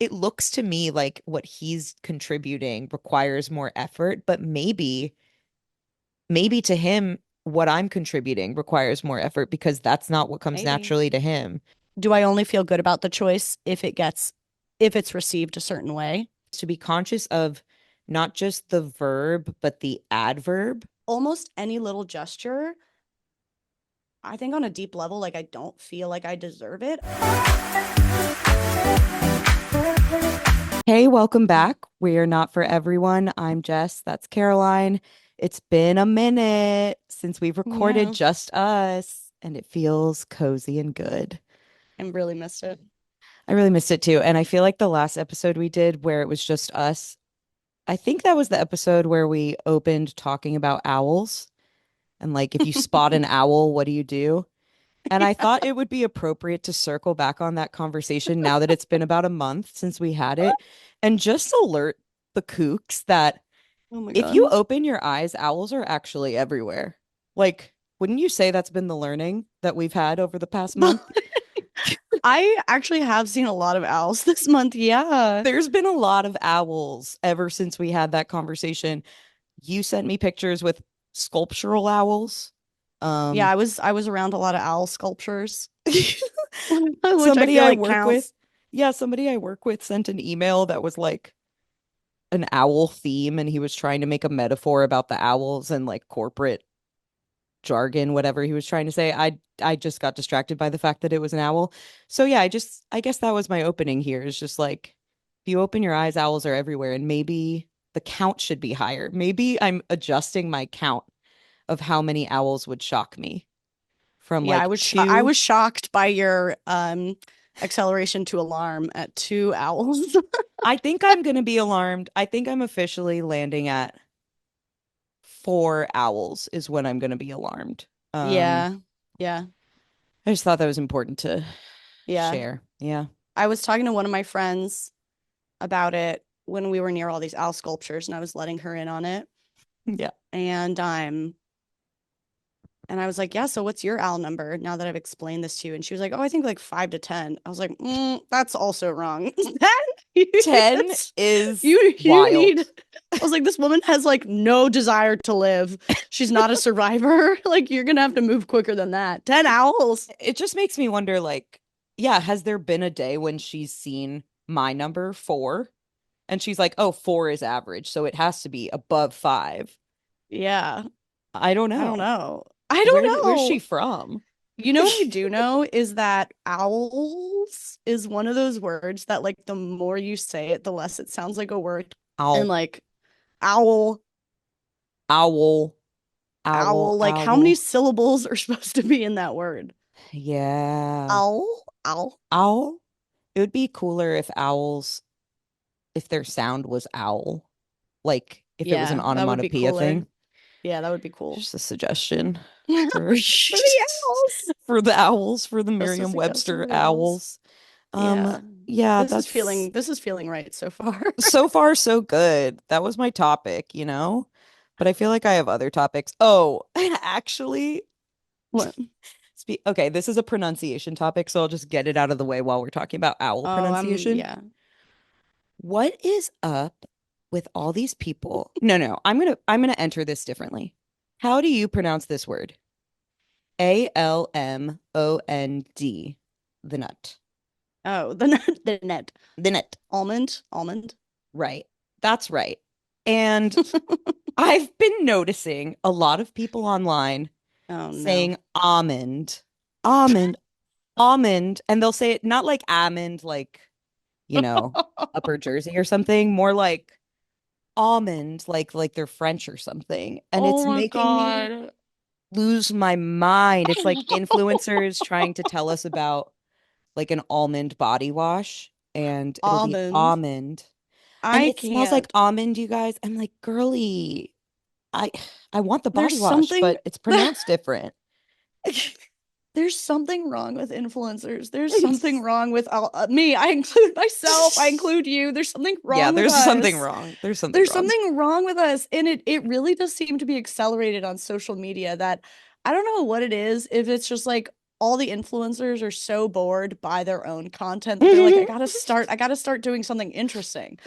it looks to me like what he's contributing requires more effort, but maybe to him, what I'm contributing requires more effort because that's not what comes Maybe. naturally to him. Do I only feel good about the choice if it's received a certain way? To be conscious of not just the verb, but the adverb. Almost any little gesture, I think on a deep level, like I don't feel like I deserve it. Hey, welcome back. We are not for everyone. I'm Jess. That's Caroline. It's been a minute since we've recorded Yeah, just us, and it feels cozy and good. I really missed it. I really missed it too. And I feel like the last episode we did where it was just us, I think that was the episode where we opened talking about owls and like if you spot an owl, what do you do? And I thought it would be appropriate to circle back on that conversation now that it's been about a month since we had it and just alert the kooks that Oh my if you God. open your eyes, owls are actually everywhere. Like, wouldn't you say that's been the learning that we've had over the past month? I actually have seen a lot of owls this month. Yeah. There's been a lot of owls ever since we had that conversation. You sent me pictures with sculptural owls. Yeah, Um, I was around a lot of owl sculptures, which I somebody feel I like work with, counts. yeah, somebody I work with sent an email that was like an owl theme, and he was trying to make a metaphor about the owls and like corporate jargon, whatever he was trying to say. I just got distracted by the fact that it was an owl. So yeah, I guess that was my opening here. Is just like if you open your eyes, owls are everywhere, and maybe the count should be higher. Maybe I'm adjusting my count of how many owls would shock me from Yeah, like I two. was shocked by your acceleration to alarm at two owls. I think I'm gonna be alarmed. I think I'm officially landing at four owls is when I'm gonna be alarmed. Yeah. Yeah. I just thought that was important to Yeah. share. Yeah. I was talking to one of my friends about it when we were near all these owl sculptures and I was letting her in on it. Yeah. And I was like, yeah, so what's your owl number now that I've explained this to you? And she was like, oh, I think like 5 to 10. I was like, that's also wrong. 10? 10 is You need. wild. I was like, this woman has like no desire to live. She's not a survivor. Like, you're gonna have to move quicker than that. 10 owls. It just makes me wonder, like, yeah, has there been a day when she's seen my number four and she's like, oh, four is average, so it has to be above five? Yeah. I don't I don't know. know. I don't Where's she know. from? You know what I do know is that owls is one of those words that like the more you say it, the less it sounds like a word. And Owl, like owl, owl, owl, like how many owl. syllables are supposed to be in that word? Yeah. Owl, owl. Owl. It would be cooler if owls, if their sound was owl, like if it was an Yeah, that would be onomatopoeia cooler. thing. Yeah, that would be cool. Just a suggestion for For the owls. for the owls, for the Just a suggestion Merriam-Webster for the owls. owls. Yeah. Yeah, that's This is feeling right so far. so far so good. That was my topic, you know? But I feel like I have other topics. Oh, actually, What? okay, this is a pronunciation topic, so I'll just get it out of the way while we're talking about owl Oh, pronunciation. yeah. What is up with all these people? No, no, I'm gonna enter this differently. How do you pronounce this word? Almond. The nut. Oh, the net, the net. The nut. Almond, almond. Right. That's right. And I've been noticing a lot of people online Oh no. saying almond, almond, almond, and they'll say it not like almond, like, Upper Jersey or something, more like almond, like they're French or something. And it's Oh my making me God. lose my mind. It's like influencers trying to tell us about like an almond body wash and it'll be Almond. almond and I it smells like can't. almond, you guys. I'm like, girly, I I want the There's body wash, something but it's pronounced different. there's something wrong with influencers. There's something wrong with me. I include myself. I include you. There's something Yeah, wrong with there's something us. wrong. There's something There's wrong. something wrong with us. And it really does seem to be accelerated on social media that I don't know what it is. If it's just like all the influencers are so bored by their own content that they're like, I gotta start doing something interesting.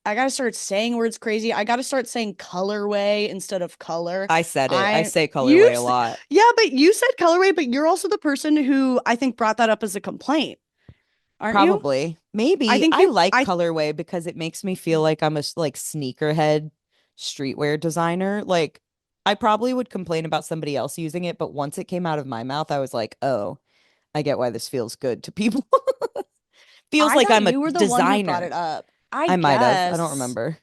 I gotta start saying words crazy. I gotta start saying colorway instead of color. I said it. I I say you colorway a lot. Yeah, but you said colorway, but you're also the person who I think brought that up as a complaint, aren't you? Probably. I Maybe think I you like I colorway because it makes me feel like I'm a like sneakerhead streetwear designer. Like I probably would complain about somebody else using it, but once it came out of my mouth, I was like, "Oh, I get why this feels good to people." Feels I like thought I'm a you were the one who brought it designer. up. I might have. I don't remember.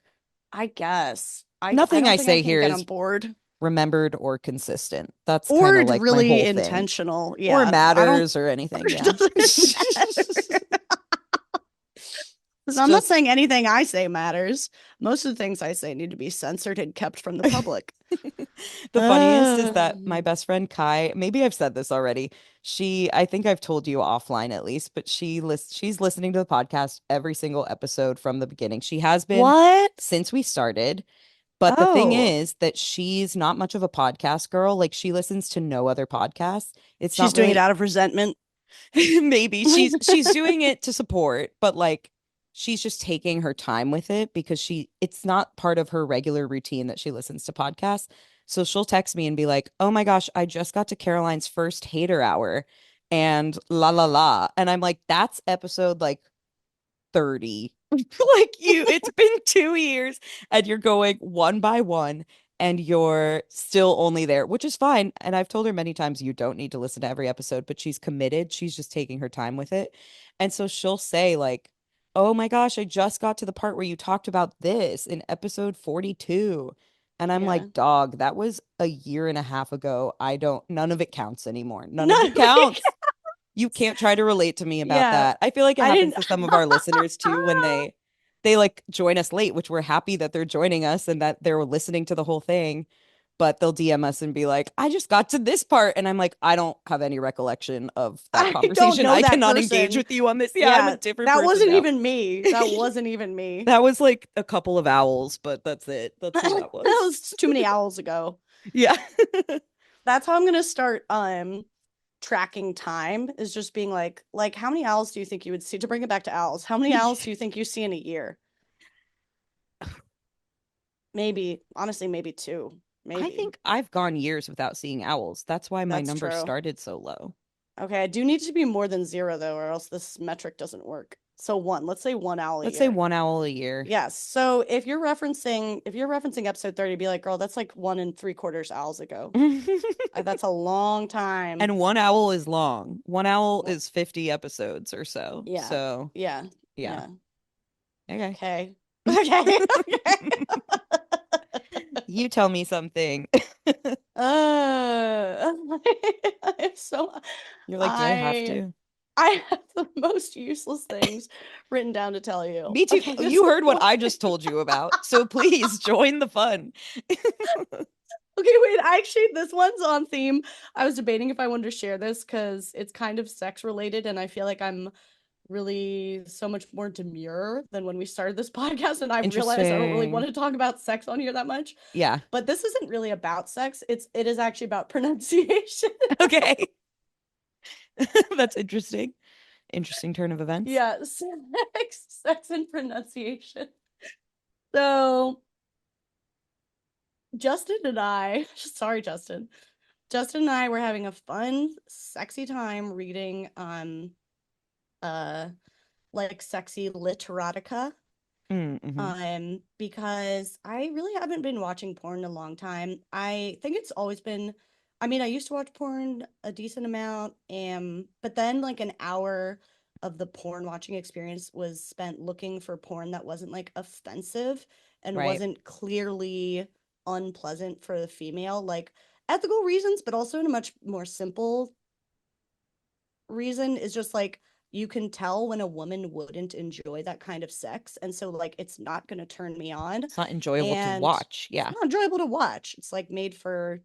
I guess. I Nothing I don't think I say can here get on is board. remembered or consistent. That's kind Or of like my really whole thing. intentional. Or Yeah. I don't matters or anything. it Yeah. doesn't matter. It's I'm not just saying anything I say matters. Most of the things I say need to be censored and kept from the public. the funniest is that my Um, best friend Kai, maybe I've said this already. I think I've told you offline at least, but she's listening to the podcast every single episode from the beginning. She has been what? since we started. But the thing Oh, is that she's not much of a podcast girl. Like she listens to no other podcasts. It's she's not doing it really out of resentment. maybe she's doing it to support, but like she's just taking her time with it because it's not part of her regular routine that she listens to podcasts. So she'll text me and be like, "Oh my gosh, I just got to Caroline's first hater hour and la la la." And I'm like, "That's episode like 30." Like it's been 2 years and you're going one by one and you're still only there, which is fine. And I've told her many times you don't need to listen to every episode, but she's committed. She's just taking her time with it. And so she'll say, like, "Oh my gosh, I just got to the part where you talked about this in episode 42." And I'm Yeah. like, "Dog, that was a year and a half ago. None of it counts anymore. None of Not it counts." You can't try to relate to me about yeah. that. I feel like it I happens didn't to some of our listeners too when they like join us late, which we're happy that they're joining us and that they're listening to the whole thing. But they'll DM us and be like, "I just got to this part." And I'm like, "I don't have any recollection of that I don't conversation. know I that cannot engage person. with you on this." Yeah, I'm a Yeah, different that person wasn't now. even me. That wasn't even me. That was like a couple of owls, but that's it. That's who That that was. was too many owls ago. Yeah. That's how I'm gonna start tracking time is just being like how many owls do you think you would see to bring it back to owls? How many owls do you think you see in a year? Maybe, honestly, maybe two. I Maybe. think I've gone years without seeing owls. That's why my That's number true. started so low. Okay, I do need to be more than zero though, or else this metric doesn't work. So one, let's say one owl a Let's say year. one owl a year. Yes. So if you're referencing episode 30, be like, girl, that's like 1 3/4 owls ago. That's a long time. And one owl is long. One owl Well, is 50 episodes or so. yeah. So, Yeah. yeah. Yeah. Okay. Okay. Okay. Okay. You tell me something. I'm so You're like, "Do I have I to?" I have the most useless things written down to tell you. Me too. Okay, this You is heard what I just told you about. So please join the fun. okay, wait, actually this one's on theme. I was debating if I wanted to share this because it's kind of sex related, and I feel like I'm really so much more demure than when we started this podcast, and I've realized I don't really want Interesting. to talk about sex on here that much. Yeah. But this isn't really about sex. It is actually about pronunciation. Okay. That's interesting. Interesting turn of events. Yeah, sex and pronunciation. So Justin and I, sorry, Justin and I were having a fun, sexy time reading uh like sexy literatica. Mm-hmm. Because I really haven't been watching porn in a long time. I think it's always been, I mean, I used to watch porn a decent amount, but then like an hour of the porn watching experience was spent looking for porn that wasn't like offensive and Right. wasn't clearly unpleasant for the female, like ethical reasons, but also in a much more simple reason is just like you can tell when a woman wouldn't enjoy that kind of sex, and so like it's not going to turn me on, It's not enjoyable to and watch. it's Yeah. not enjoyable to watch. It's like made for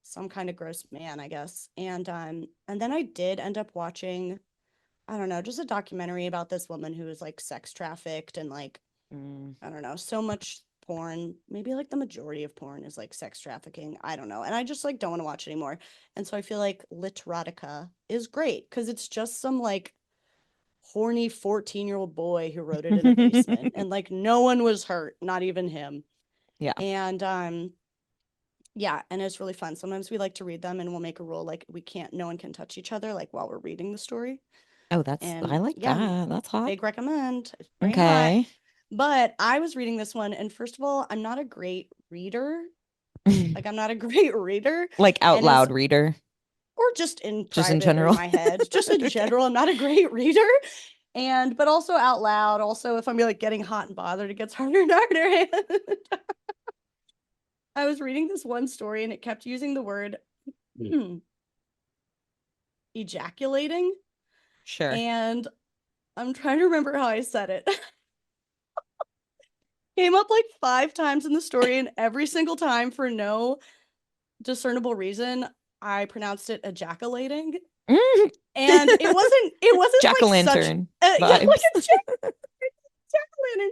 some kind of gross man, I guess. And then I did end up watching, I don't know, just a documentary about this woman who was like sex trafficked and like Mm. I don't know, so much porn, maybe like the majority of porn is like sex trafficking. I don't know. And I just like don't want to watch anymore. And so I feel like Literotica is great because it's just some like horny 14-year-old boy who wrote it in a basement and like no one was hurt, not even him. Yeah. And yeah, and it's really fun. Sometimes we like to read them and we'll make a rule like we can't no one can touch each other like while we're reading the story. Oh, I And like yeah, that. That's hot. big recommend. It's very hot. Okay. But I was reading this one, and first of all, I'm not a great reader. Like, I'm not a great reader. Like out And as, loud reader, or just in just in private or in general. my head, just in Okay. general, I'm not a great reader. And, but also out loud, also, if I'm like getting hot and bothered, it gets harder and harder. I was reading this one story and it kept using the word ejaculating. Sure. And I'm trying to remember how I said it. Came up like 5 times in the story, and every single time for no discernible reason, I pronounced it ejaculating. Mm. And it wasn't like such Jack-o'-lantern yeah, like vibes. a jack-o'-lantern.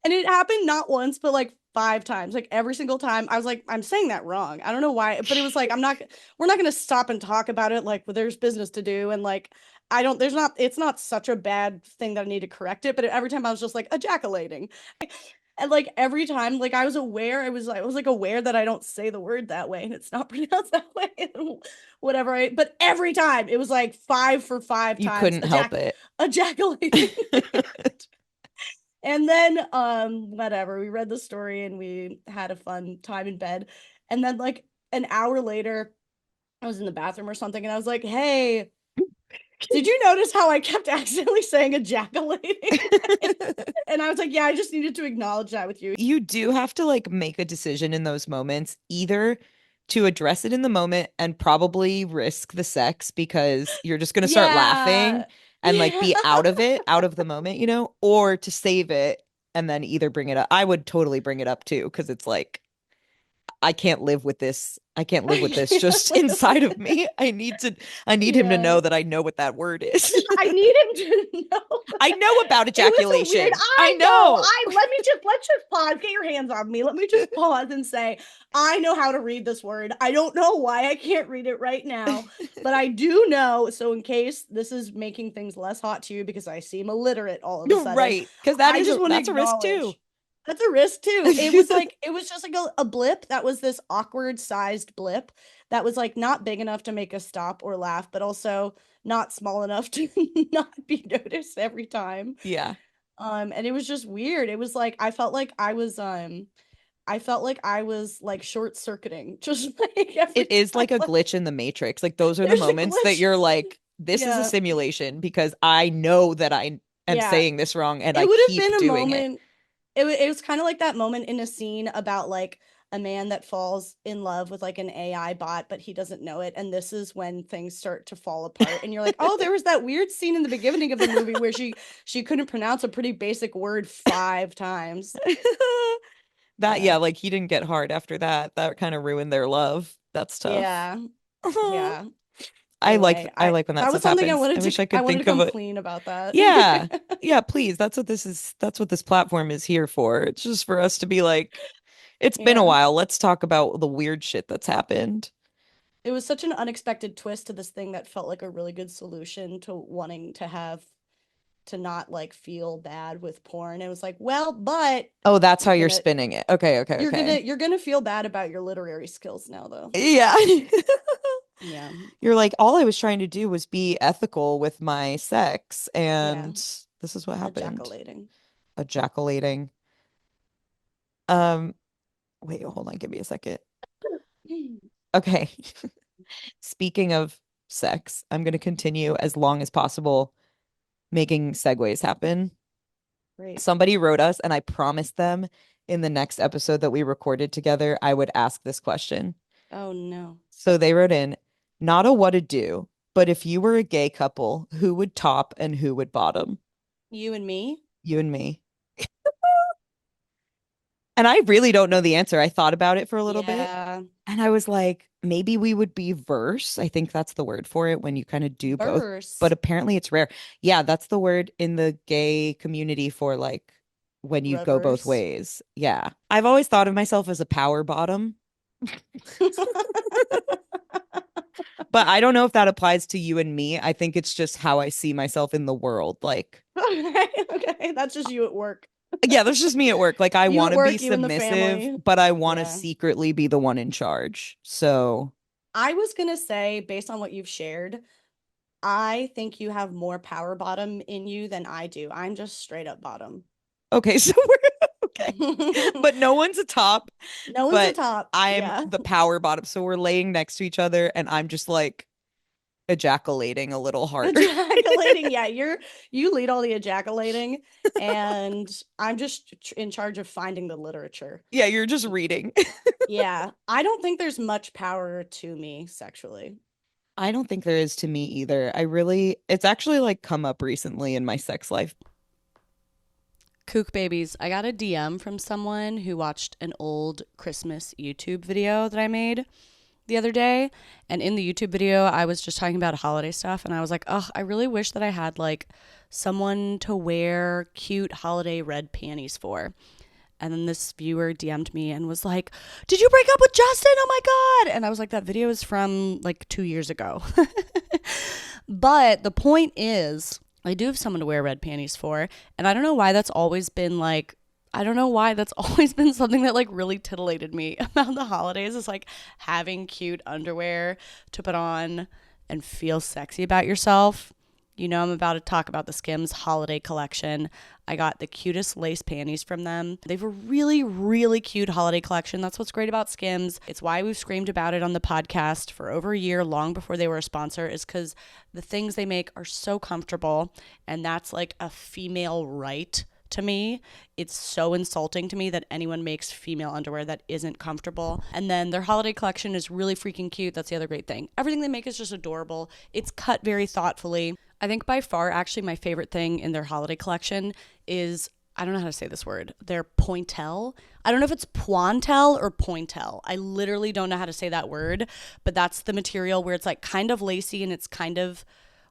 And it happened not once, but like 5 times. Like every single time, I was like, I'm saying that wrong. I don't know why, but it was like, we're not gonna stop and talk about it. Like, well, there's business to do, and like, it's not such a bad thing that I need to correct it. But every time I was just like ejaculating. And like every time, like I was like aware that I don't say the word that way and it's not pronounced that way. Whatever but every time it was like 5 for 5 You times couldn't help it. ejaculating. And then whatever, we read the story and we had a fun time in bed. And then like an hour later, I was in the bathroom or something and I was like, "Hey, did you notice how I kept accidentally saying ejaculating?" And I was like, "Yeah, I just needed to acknowledge that with you." You do have to like make a decision in those moments, either to address it in the moment and probably risk the sex because you're just going to start laughing Yeah. and like Yeah. be out of it, out of the moment, or to save it and then either bring it up. I would totally bring it up too because it's like I can't live with this. I can't live with I this can't just live inside with of me. it. I need him to Yeah. know that I know what that word is. I need him to know. I know about It was a weird. ejaculation. I I know. know. I let's just pause. Get your hands off me. Let me just pause and say I know how to read this word. I don't know why I can't read it right now, but I do know. So in case this is making things less hot to you because I seem illiterate all of a sudden, Right, because I just want to that's a risk too. acknowledge that's a risk too. It was just like a blip that was this awkward sized blip that was like not big enough to make us stop or laugh, but also not small enough to not be noticed every time. Yeah. And it was just weird. It was like I felt like I was like short circuiting just like every It is time like a like glitch in the matrix. Like those are the there's a moments that glitch. you're like, this is a Yeah. simulation because I know that I am Yeah. saying this wrong and It I would have keep been a doing it. moment. It was kind of like that moment in a scene about like a man that falls in love with like an AI bot, but he doesn't know it. And this is when things start to fall apart. And you're like, oh, there was that weird scene in the beginning of the movie where she couldn't pronounce a pretty basic word 5 times. That, Yeah. yeah, like he didn't get hard after that. That kind of ruined their love. That's tough. Yeah. Yeah. I Anyway, I I like when that that was stuff something happens. I wish I I could wanted to think of come it. clean about that. Yeah. Yeah, please. That's what this platform is here for. It's just for us to be like, it's been a Yeah. while. Let's talk about the weird shit that's happened. It was such an unexpected twist to this thing that felt like a really good solution to wanting to have to not like feel bad with porn. It was like, well, but Oh, that's how you're you're gonna spinning it. Okay, okay, okay. you're gonna feel bad about your literary skills now though. Yeah. Yeah. You're like, all I was trying to do was be ethical with my sex, Yeah. and this is what happened. Ejaculating. Ejaculating. Um, wait, hold on, give me a second. Okay. Speaking of sex, I'm going to continue as long as possible making segues happen. Great. Somebody wrote us, and I promised them in the next episode that we recorded together, I would ask this question. Oh no. So they wrote in, not a what to do, but if you were a gay couple, who would top and who would bottom? You and me? You and me. And I really don't know the answer. I thought about it for a little bit Yeah. and I was like, maybe we would be verse. I think that's the word for it when you kind of do both, but Verse. apparently it's rare. Yeah, that's the word in the gay community for like when you go both reverse. ways. Yeah. I've always thought of myself as a power bottom, but I don't know if that applies to you and me. I think it's just how I see myself in the world. Like, Okay, okay. That's just you at work. yeah, that's just me at work. Like, I You want at to be work, you and the submissive, family. but I want to Yeah. secretly be the one in charge. So, I was gonna say, based on what you've shared, I think you have more power bottom in you than I do. I'm just straight up bottom. okay, so we're okay. No But no one's a top, one's a but top. I'm Yeah. the power bottom. So we're laying next to each other, and I'm just like ejaculating a little harder. Ejaculating. Yeah, you lead all the ejaculating, and I'm just in charge of finding the literature. Yeah, you're just reading. Yeah, I don't think there's much power to me sexually. I don't think there is to me either. It's actually like come up recently in my sex life. Kook babies, I got a DM from someone who watched an old Christmas YouTube video that I made the other day. And in the YouTube video, I was just talking about holiday stuff. And I was like, oh, I really wish that I had like someone to wear cute holiday red panties for. And then this viewer DM'd me and was like, did you break up with Justin? Oh my God. And I was like, that video is from like 2 years ago. But the point is, I do have someone to wear red panties for. And I don't know why that's always been like, I don't know why that's always been something that like really titillated me about the holidays is like having cute underwear to put on and feel sexy about yourself. You know, I'm about to talk about the Skims holiday collection. I got the cutest lace panties from them. They have a really, really cute holiday collection. That's what's great about Skims. It's why we've screamed about it on the podcast for over a year, long before they were a sponsor, is because the things they make are so comfortable. And that's like a female right to me. It's so insulting to me that anyone makes female underwear that isn't comfortable. And then their holiday collection is really freaking cute. That's the other great thing. Everything they make is just adorable. It's cut very thoughtfully. I think by far, actually, my favorite thing in their holiday collection is, I don't know how to say this word, their pointel. I don't know if it's pointel or pointel. I literally don't know how to say that word, but that's the material where it's like kind of lacy and it's kind of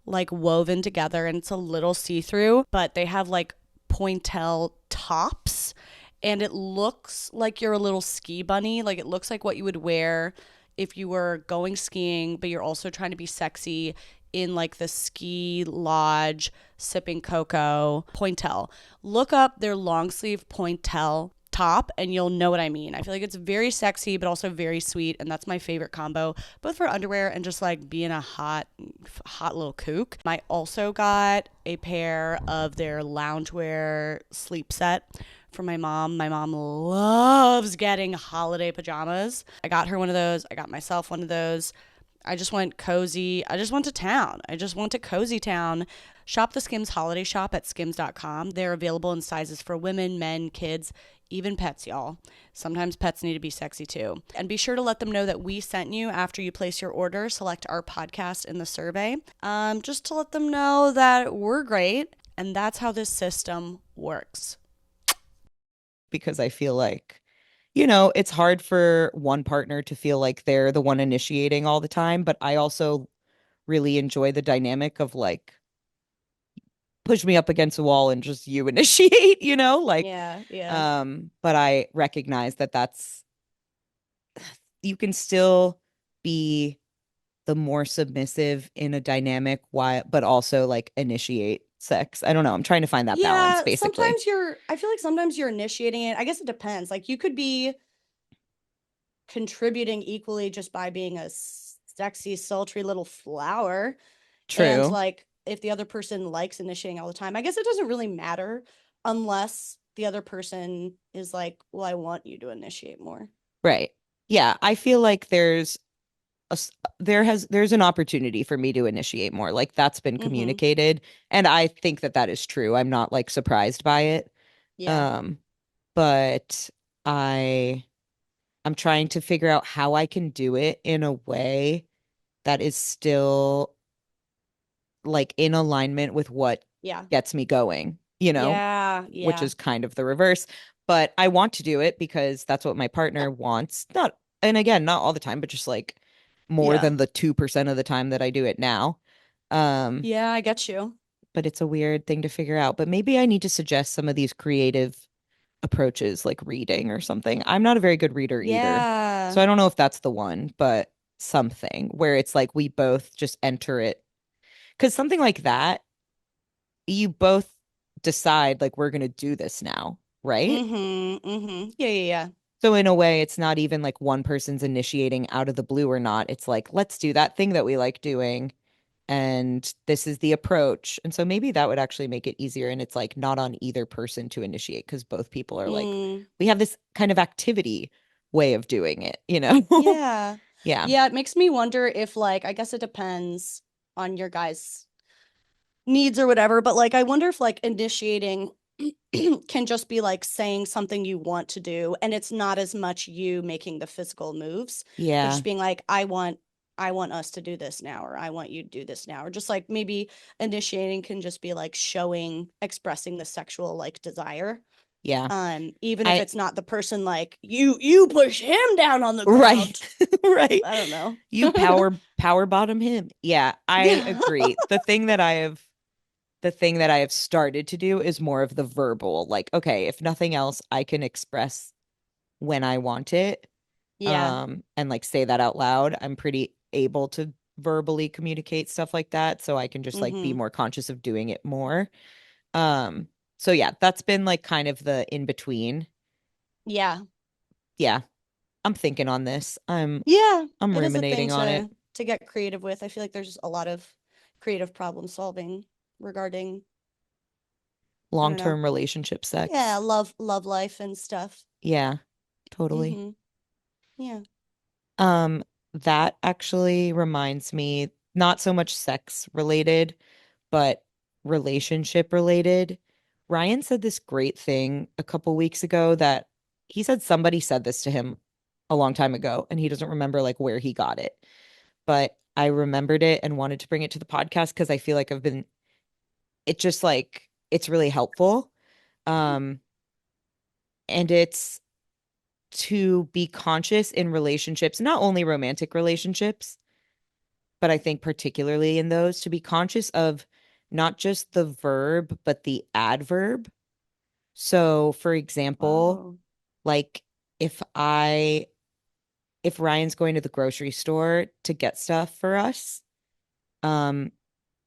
like woven together and it's a little see-through, but they have like pointel tops and it looks like you're a little ski bunny. Like it looks like what you would wear if you were going skiing, but you're also trying to be sexy in like the ski lodge sipping cocoa. Pointel. Look up their long sleeve pointel top and you'll know what I mean. I feel like it's very sexy but also very sweet, and that's my favorite combo, both for underwear and just like being a hot little kook. I also got a pair of their loungewear sleep set for my mom. My mom loves getting holiday pajamas. I got her one of those. I got myself one of those. I just went cozy. I just went to town. I just went to cozy town. Shop the Skims holiday shop at skims.com. They're available in sizes for women, men, kids, even pets, y'all. Sometimes pets need to be sexy too. And be sure to let them know that we sent you after you place your order. Select our podcast in the survey. Just to let them know that we're great. And that's how this system works. Because I feel like, you know, it's hard for one partner to feel like they're the one initiating all the time, but I also really enjoy the dynamic of like push me up against a wall and just you initiate, you know, like Yeah, yeah. but I recognize that that's you can still be the more submissive in a dynamic while but also like initiate sex. I don't know. I'm trying to find that balance Yeah, basically. I feel like sometimes you're initiating it. I guess it depends. Like you could be contributing equally just by being a sexy, sultry little flower. And True. like if the other person likes initiating all the time, I guess it doesn't really matter unless the other person is like, well, I want you to initiate more. Right. Yeah, I feel like there's an opportunity for me to initiate more. Like that's been Mm-hmm. communicated, and I think that that is true. I'm not like surprised by it. Yeah. Um, but I I'm trying to figure out how I can do it in a way that is still like in alignment with what Yeah. gets me going, you know, Yeah. which Yeah. is kind of the reverse. But I want to do it because that's what my partner wants. Not, and again, not all the time, but just like more Yeah. than the 2% of the time that I do it now. Um, Yeah, I get you. but it's a weird thing to figure out. But maybe I need to suggest some of these creative. approaches like reading or something. I'm not a very good reader either. Yeah. So I don't know if that's the one, but something where it's like we both just enter it. Because something like that, you both decide like we're gonna do this now, right? Mm-hmm. Mm-hmm. Yeah, yeah, yeah. So in a way, it's not even like one person's initiating out of the blue or not. It's like, let's do that thing that we like doing. And this is the approach. And so maybe that would actually make it easier. And it's like not on either person to initiate because both people are like, Mm. we have this kind of activity way of doing it, you know? Yeah. Yeah. Yeah, it makes me wonder if like I guess it depends on your guys' needs or whatever, but like I wonder if like initiating can just be like saying something you want to do and it's not as much you making the physical moves, but Yeah. just being like I want us to do this now or I want you to do this now or just like maybe initiating can just be like showing expressing the sexual like desire. Yeah. Even if I, it's not the person like you push him down on the right. ground. Right. I don't know. You power bottom him. Yeah, I Yeah. agree. The thing that I have started to do is more of the verbal. Like, okay, if nothing else, I can express when I want it, Yeah. and like say that out loud. I'm pretty able to verbally communicate stuff like that, so I can just like be Mm-hmm. more conscious of doing it more. Um, so yeah, that's been like kind of the in between. Yeah. Yeah, I'm thinking on this. Yeah. I'm It is a thing ruminating on it. to get creative with. I feel like there's a lot of creative problem solving regarding, I don't know. Long-term relationship Yeah, sex. love life and stuff. Yeah, totally. Mm-hmm. Yeah. Um, that actually reminds me, not so much sex related, but relationship related. Ryan said this great thing a couple weeks ago that he said somebody said this to him a long time ago, and he doesn't remember like where he got it. But I remembered it and wanted to bring it to the podcast because I feel like it just like, it's really helpful. Um, and it's to be conscious in relationships, not only romantic relationships, but I think particularly in those, to be conscious of not just the verb, but the adverb. So, for example, Wow. like if I, if Ryan's going to the grocery store to get stuff for us, um,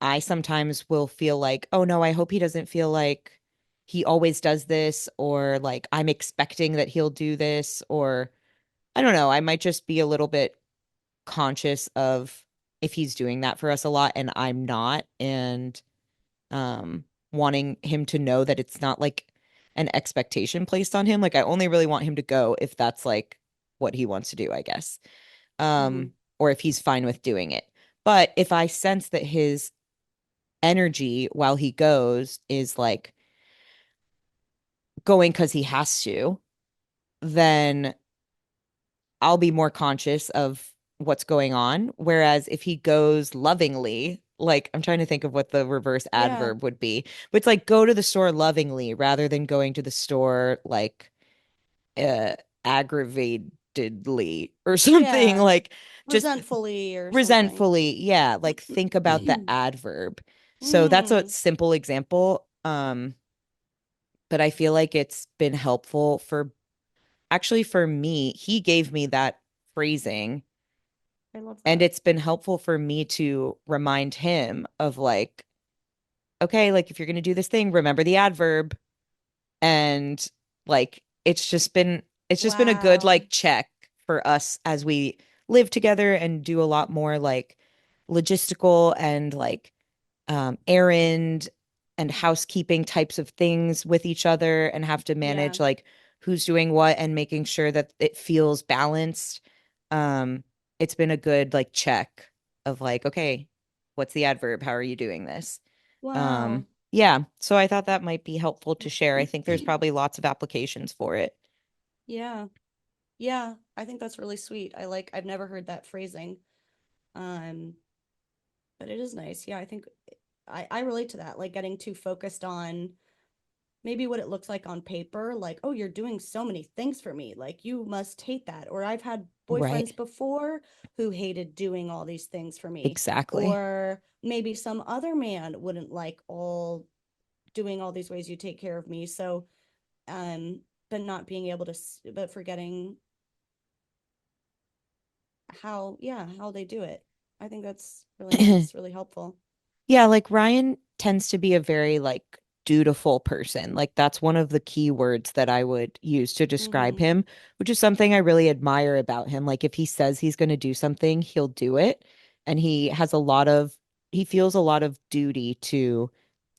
I sometimes will feel like, oh no, I hope he doesn't feel like he always does this, or like I'm expecting that he'll do this, or I don't know, I might just be a little bit conscious of if he's doing that for us a lot and I'm not, and wanting him to know that it's not like an expectation placed on him. Like I only really want him to go if that's like what he wants to do, I guess. Mm-hmm. Or if he's fine with doing it. But if I sense that his energy while he goes is like going because he has to, then I'll be more conscious of what's going on. Whereas if he goes lovingly, like I'm trying to think of what the reverse Yeah. adverb would be, but it's like go to the store lovingly rather than going to the store like uh aggravatedly or something, Yeah. like just Resentfully or something. resentfully. Yeah, like think about the adverb. So that's a Mm. simple example. But I feel like it's been helpful for, actually for me, he gave me that phrasing, I love and that. it's been helpful for me to remind him of like, okay, like if you're going to do this thing, remember the adverb. And like it's just been a good Wow. like check for us as we live together and do a lot more like logistical and like errand and housekeeping types of things with each other, and have to Yeah. manage like who's doing what and making sure that it feels balanced. Um, it's been a good like check of like, okay, what's the adverb? How are you doing this? Wow. Yeah, so I thought that might be helpful to share. I think there's probably lots of applications for it. Yeah. Yeah. I think that's really sweet. I've never heard that phrasing. Um, but it is nice. Yeah, I think I relate to that, like getting too focused on maybe what it looks like on paper, like, oh, you're doing so many things for me. Like you must hate that. Or I've had Right. boyfriends before who hated doing all these things for me. Exactly. Or maybe some other man wouldn't like all doing all these ways you take care of me. So but not being able to, but forgetting how they do it. I think that's really nice, really helpful. Yeah, like Ryan tends to be a very like dutiful person. Like that's one of the key words that I would use to describe Mm-hmm. him, which is something I really admire about him. Like if he says he's going to do something, he'll do it. And he feels a lot of duty to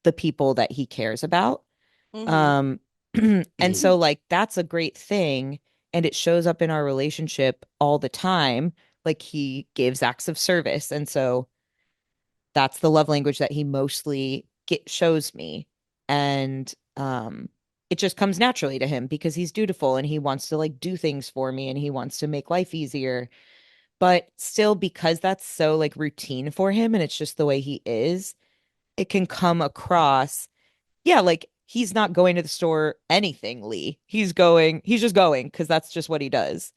the people that he cares about. Mm-hmm. Um, and so like that's a great thing. And it shows up in our relationship all the time. Like he gives acts of service. And so that's the love language that he mostly shows me. And it just comes naturally to him because he's dutiful and he wants to like do things for me and he wants to make life easier. But still, because that's so like routine for him and it's just the way he is, it can come across, yeah, like he's not going to the store anything, Lee. He's just going because that's just what he does.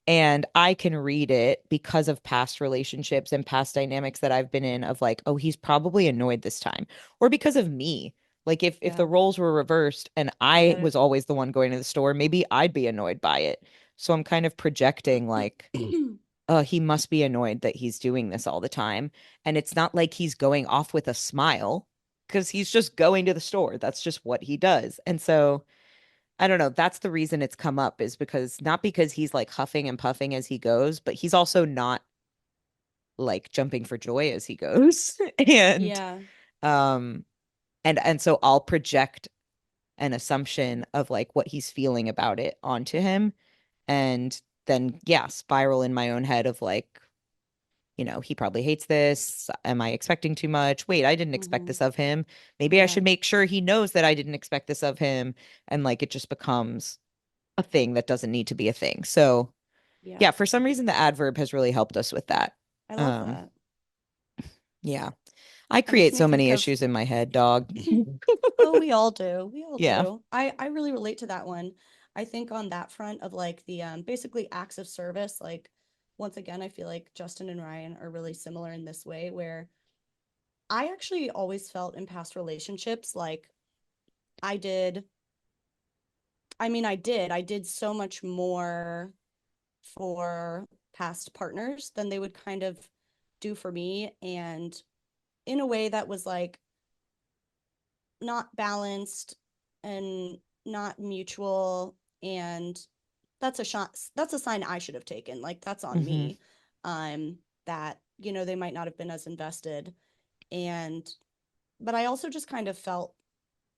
And I can read it because of past relationships and past dynamics that I've been in of like, oh, he's probably annoyed this time. Or because of me. Like if Yeah, the roles were reversed and I I get was always the one going to the store, maybe I'd be annoyed by it. So I'm kind of projecting like, it. he must be annoyed that he's doing this all the time. And it's not like he's going off with a smile because he's just going to the store. That's just what he does. And so I don't know. That's the reason it's come up is because not because he's like huffing and puffing as he goes, but he's also not like jumping for joy as he goes. And Yeah. um and so I'll project an assumption of like what he's feeling about it onto him and then yeah, spiral in my own head of like he probably hates this. Am I expecting too much? Wait, I didn't expect Mm-hmm. this of him. Maybe I Yeah. should make sure he knows that I didn't expect this of him. And like it just becomes a thing that doesn't need to be a thing. So, Yeah. yeah, for some reason, the adverb has really helped us with that. I love Um, that. yeah, I It makes create me so think many of issues in my head, dog. oh, we all do. We all Yeah. do. I really relate to that one. I think on that front of like the basically acts of service, like once again, I feel like Justin and Ryan are really similar in this way where I actually always felt in past relationships like I did I did so much more for past partners than they would kind of do for me and in a way that was like not balanced and not mutual and that's a shot that's a sign I should have taken like that's on Hmm. me that they might not have been as invested and but I also just kind of felt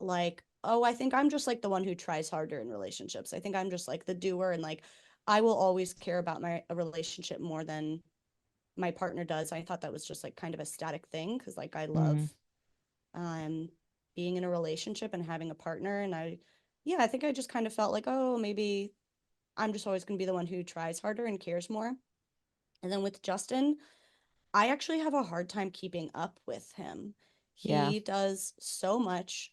like oh I think I'm just like the one who tries harder in relationships. I think I'm just like the doer and like I will always care about my a relationship more than my partner does. I thought that was just like kind of a static thing because like I love Hmm. um being in a relationship and having a partner and I think I just kind of felt like oh maybe I'm just always going to be the one who tries harder and cares more. And then with Justin, I actually have a hard time keeping up with him. Yeah. He does so much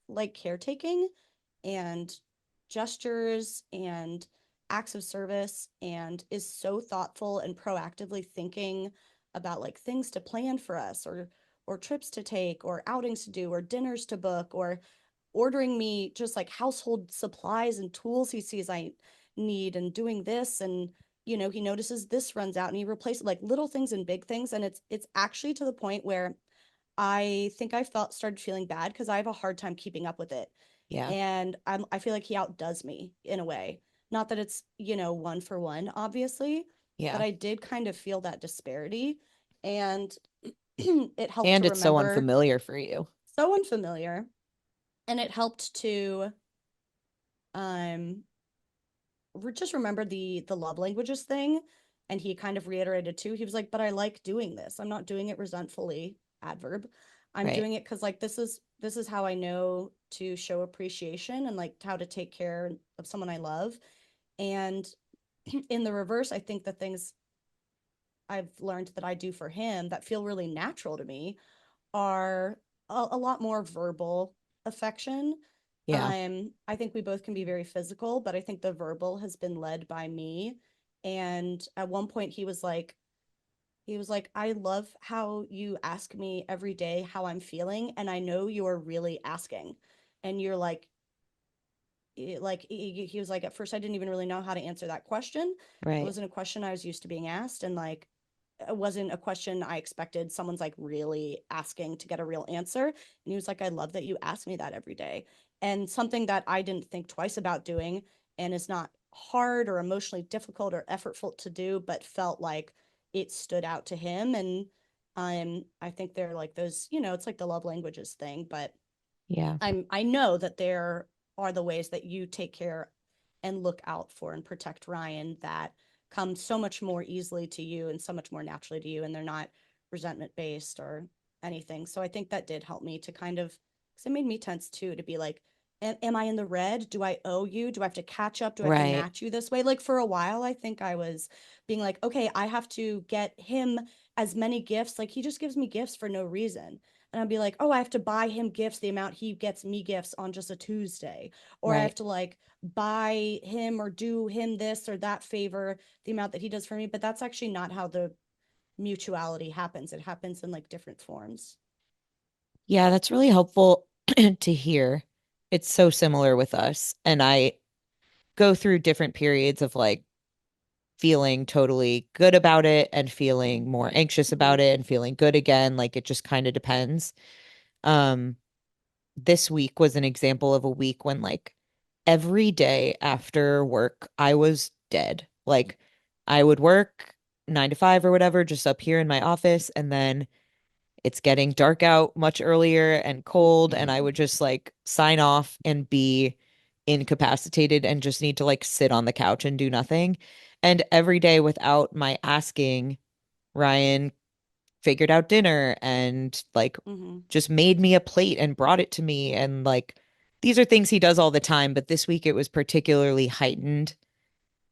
like caretaking and gestures and acts of service and is so thoughtful and proactively thinking about like things to plan for us or trips to take or outings to do or dinners to book or ordering me just like household supplies and tools he sees I need and doing this and he notices this runs out and he replaces like little things and big things and it's actually to the point where I think I felt started feeling bad because I have a hard time keeping up with it Yeah. and I feel like he outdoes me in a way. Not that it's, one for one, obviously, but Yeah. I did kind of feel that disparity. And it helped to And it's so remember unfamiliar for you. so unfamiliar. And it helped to um just remember the love languages thing. And he kind of reiterated too. He was like, but I like doing this. I'm not doing it resentfully, adverb. I'm Right. doing it because like this is how I know to show appreciation and like how to take care of someone I love. And in the reverse, I think the things I've learned that I do for him that feel really natural to me are a lot more verbal affection. Yeah. I think we both can be very physical, but I think the verbal has been led by me. And at one point he was like, I love how you ask me every day how I'm feeling, and I know you're really asking. And he was like, at first I didn't even really know how to answer that question. It Right. wasn't a question I was used to being asked, and like it wasn't a question I expected someone's like really asking to get a real answer. And he was like, I love that you ask me that every day. And something that I didn't think twice about doing and is not hard or emotionally difficult or effortful to do, but felt like it stood out to him. And I think they're like those, it's like the love languages thing, but Yeah. I know that there are the ways that you take care and look out for and protect Ryan that come so much more easily to you and so much more naturally to you, and they're not resentment based or anything. So I think that did help me to kind of, because it made me tense too, to be like, am I in the red? Do I owe you? Do I have to catch up? Do I have to Right. match you this way? Like for a while, I think I was being like, okay, I have to get him as many gifts. Like he just gives me gifts for no reason. And I'd be like, oh, I have to buy him gifts the amount he gets me gifts on just a Tuesday. Or I have Right. to like buy him or do him this or that favor the amount that he does for me. But that's actually not how the mutuality happens. It happens in like different forms. Yeah, that's really helpful to hear. It's so similar with us. And I go through different periods of like feeling totally good about it and feeling more anxious Mm-hmm. about it and feeling good again. Like it just kind of depends. Um, this week was an example of a week when like every day after work, I was dead. Like I would work 9 to 5 or whatever, just up here in my office, and then it's getting dark out much earlier and cold, and I would just like sign off and be incapacitated and just need to like sit on the couch and do nothing. And every day without my asking, Ryan figured out dinner and like Mm-hmm. just made me a plate and brought it to me. And like these are things he does all the time, but this week it was particularly heightened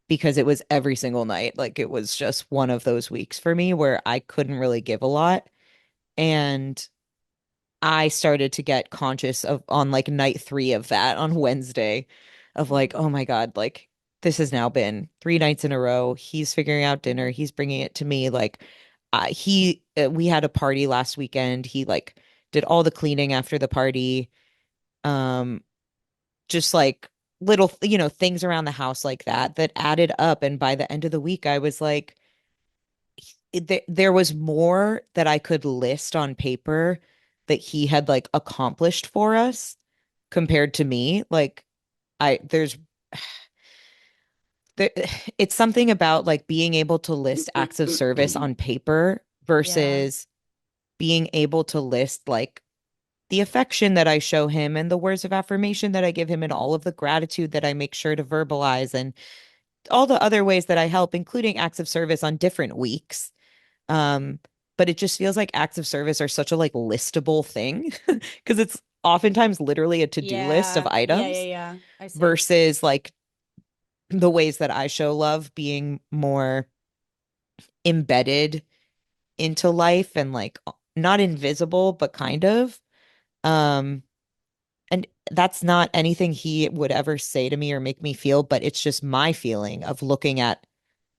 because it was every single night. Like it was just one of those weeks for me where I couldn't really give a lot. And I started to get conscious of on like night 3 of that on Wednesday of like, Mm-hmm. oh my God, like this has now been 3 nights in a row. He's figuring out dinner. He's bringing it to me. Like, we had a party last weekend. He like did all the cleaning after the party. Um, just like little, things around the house like that that added up. And by the end of the week, I was like, there was more that I could list on paper that he had like accomplished for us compared to me. Like I there's there, it's something about like being able to list acts of service on paper Yeah. versus being able to list like the affection that I show him and the words of affirmation that I give him and all of the gratitude that I make sure to verbalize and all the other ways that I help, including acts of service on different weeks. Um, but it just feels like acts of service are such a like listable thing because it's oftentimes literally a to-do list of Yeah. Yeah. Yeah. items Yeah. I see. versus like the ways that I show love being more embedded into life and like not invisible, but kind of. Um, and that's not anything he would ever say to me or make me feel, but it's just my feeling of looking at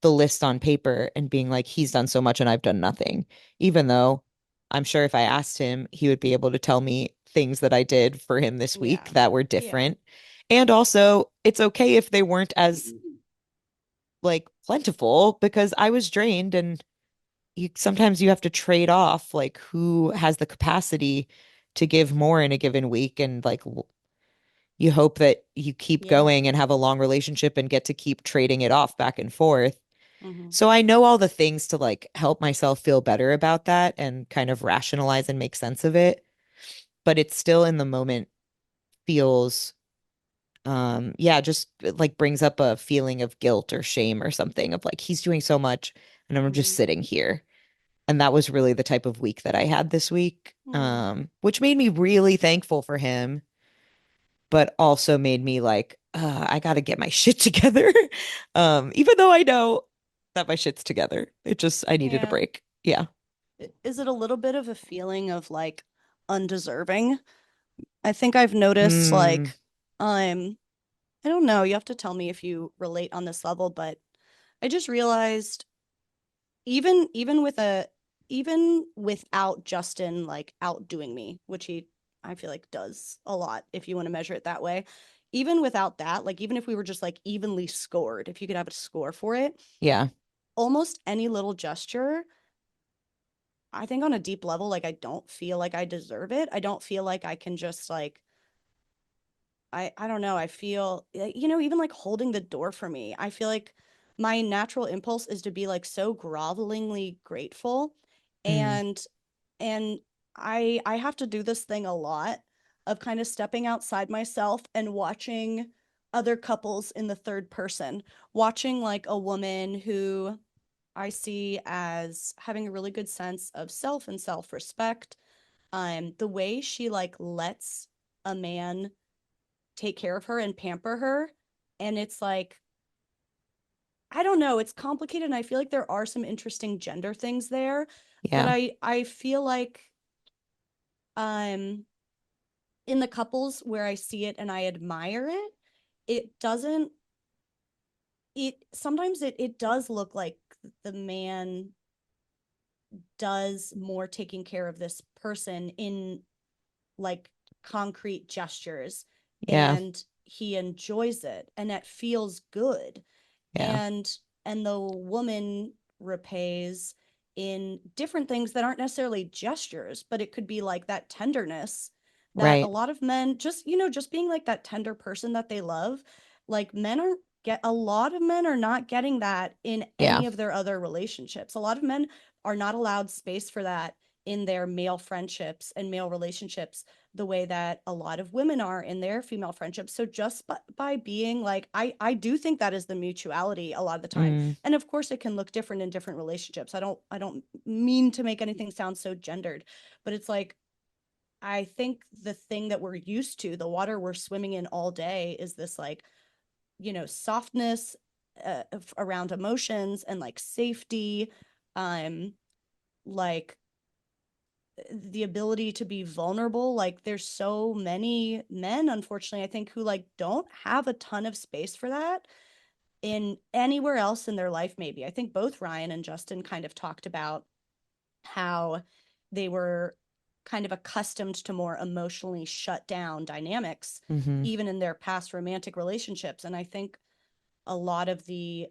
the list on paper and being like, he's done so much and I've done nothing. Even though I'm sure if I asked him, he would be able to tell me things that I did for him this week Yeah. that were Yeah. different. And also, it's okay if they weren't as like plentiful because I was drained and sometimes you have to trade off like who has the capacity to give more in a given week and like you hope that you keep Yeah. going and have a long relationship and get to keep trading it off back and forth. Mm-hmm. So I know all the things to like help myself feel better about that and kind of rationalize and make sense of it, but it's still in the moment feels yeah, just like brings up a feeling of guilt or shame or something of like he's doing so much and I'm just Mm-hmm. sitting here. And that was really the type of week that I had this week, Mm-hmm. which made me really thankful for him, but also made me like, I got to get my shit together. Even though I know that my shit's together, I needed a Yeah. break. Yeah. Is it a little bit of a feeling of like undeserving? I think I've noticed Mm, like, I don't know, you have to tell me if you relate on this level, but I just realized even with a even without Justin like outdoing me, which he I feel like does a lot if you want to measure it that way. even without that, like even if we were just like evenly scored, if you could have a score for it, Yeah. almost any little gesture, I think on a deep level, like I don't feel like I deserve it. I don't feel like I can just like I don't know. I feel even like holding the door for me. I feel like my natural impulse is to be like so grovelingly grateful Mm. and and I have to do this thing a lot of kind of stepping outside myself and watching other couples in the third person, watching like a woman who I see as having a really good sense of self and self-respect. The way she like lets a man take care of her and pamper her. And it's like, I don't know, it's complicated. And I feel like there are some interesting gender things there. But Yeah. I feel like um in the couples where I see it and I admire it, it doesn't it sometimes it does look like the man does more taking care of this person in like concrete gestures, Yeah. and he enjoys it and that feels good, Yeah. and the woman repays in different things that aren't necessarily gestures, but it could be like that tenderness that a Right. lot of men just just being like that tender person that they love. Like men are get a lot of men are not getting that in Yeah. any of their other relationships. A lot of men are not allowed space for that in their male friendships and male relationships the way that a lot of women are in their female friendships. So just by being like, I do think that is the mutuality a lot of the time. Mm. And of course it can look different in different relationships. I don't mean to make anything sound so gendered, but it's like, I think the thing that we're used to, the water we're swimming in all day, is this like, softness around emotions and like safety, um, like the ability to be vulnerable. Like there's so many men, unfortunately, I think, who like don't have a ton of space for that in anywhere else in their life. Maybe I think both Ryan and Justin kind of talked about how they were kind of accustomed to more emotionally shut down dynamics Mm-hmm. even in their past romantic relationships, and I think a lot of the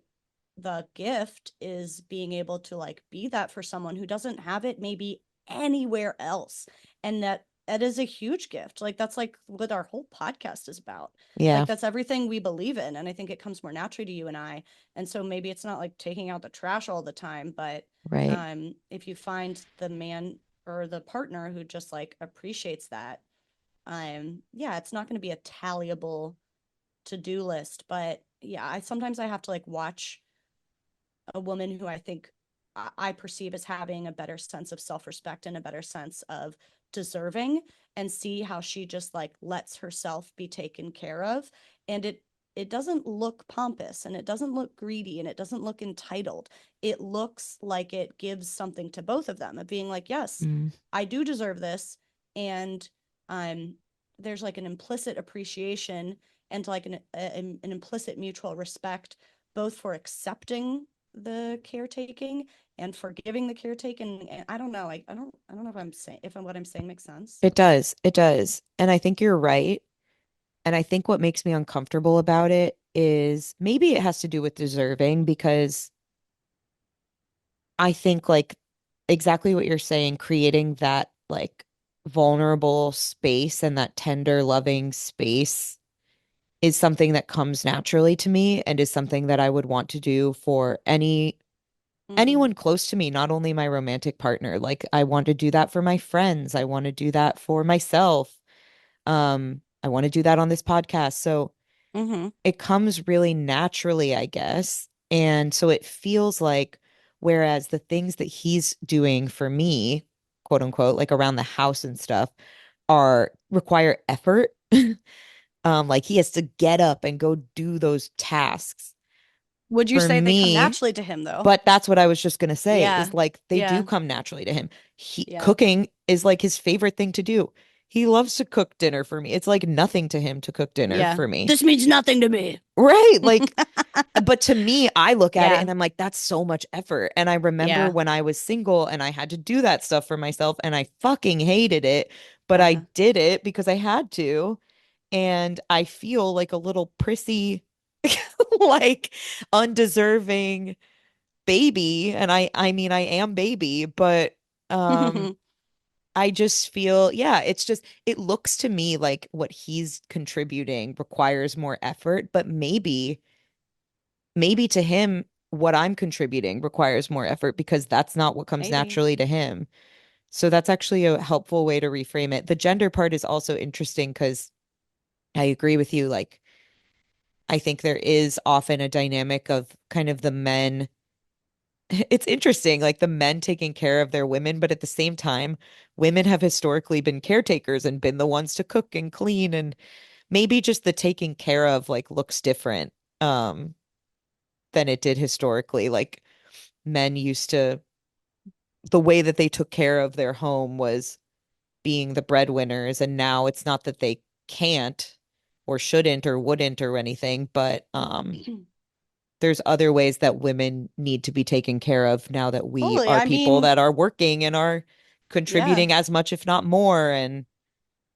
gift is being able to like be that for someone who doesn't have it maybe anywhere else. And that is a huge gift. Like that's like what our whole podcast is about. Like Yeah. that's everything we believe in, and I think it comes more naturally to you and I. And so maybe it's not like taking out the trash all the time, but Right. if you find the man or the partner who just like appreciates that, yeah, it's not going to be a tallyable to-do list, but yeah, I sometimes I have to like watch a woman who I think I perceive as having a better sense of self-respect and a better sense of deserving, and see how she just like lets herself be taken care of, and it doesn't look pompous and it doesn't look greedy and it doesn't look entitled. It looks like it gives something to both of them of being like, yes, Mm. I do deserve this, and um there's like an implicit appreciation and like an implicit mutual respect, both for accepting the caretaking and forgiving the caretaking. And I don't know, like I don't know if I'm saying if what I'm saying makes sense. It does. It does. And I think you're right. And I think what makes me uncomfortable about it is maybe it has to do with deserving because I think like exactly what you're saying, creating that like vulnerable space and that tender, loving space is something that comes naturally to me and is something that I would want to do for Mm-hmm. anyone close to me, not only my romantic partner. Like I want to do that for my friends. I want to do that for myself. I want to do that on this podcast. So Mm-hmm. it comes really naturally, I guess. And so it feels like, whereas the things that he's doing for me, quote unquote, like around the house and stuff, are require effort. Like he has to get up and go do those tasks. Would you For say they come me, naturally to him though? but that's what I was just gonna say Yeah. is like they do Yeah. come naturally to him. Yeah. Cooking is like his favorite thing to do. He loves to cook dinner for me. It's like nothing to him to cook dinner Yeah. for me. This means nothing to me. Right. Like, but to me, I look at it Yeah. and I'm like, that's so much effort. And I remember Yeah. when I was single and I had to do that stuff for myself and I fucking hated it, but I Uh-huh. did it because I had to. and I feel like a little prissy, like undeserving baby. And I mean, I am baby, but um I just feel, yeah, it's just, it looks to me like what he's contributing requires more effort, but maybe to him, what I'm contributing requires more effort because that's not what comes Maybe. naturally to him. So that's actually a helpful way to reframe it. The gender part is also interesting because I agree with you. Like, I think there is often a dynamic of kind of the men. It's interesting, like the men taking care of their women, but at the same time, women have historically been caretakers and been the ones to cook and clean, and maybe just the taking care of like looks different than it did historically. Like men used to, the way that they took care of their home was being the breadwinners, and now it's not that they can't or shouldn't or wouldn't or anything, but there's other ways that women need to be taken care of now that we Totally. are I people mean, that are working and are yeah, contributing as much, if not more. And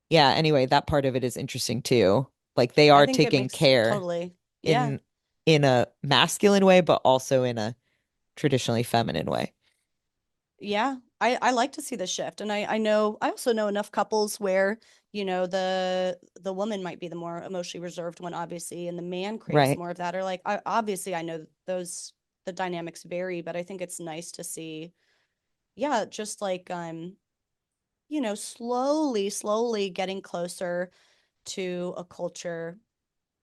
yeah, anyway, that part of it is interesting too. Like they I are think it taking makes care totally. Yeah. in in a masculine way, but also in a traditionally feminine way. Yeah, I like to see the shift, and I know I also know enough couples where the woman might be the more emotionally reserved one, obviously, and the man craves Right. more of that. Or like, obviously, I know those the dynamics vary, but I think it's nice to see, yeah, just like slowly getting closer to a culture,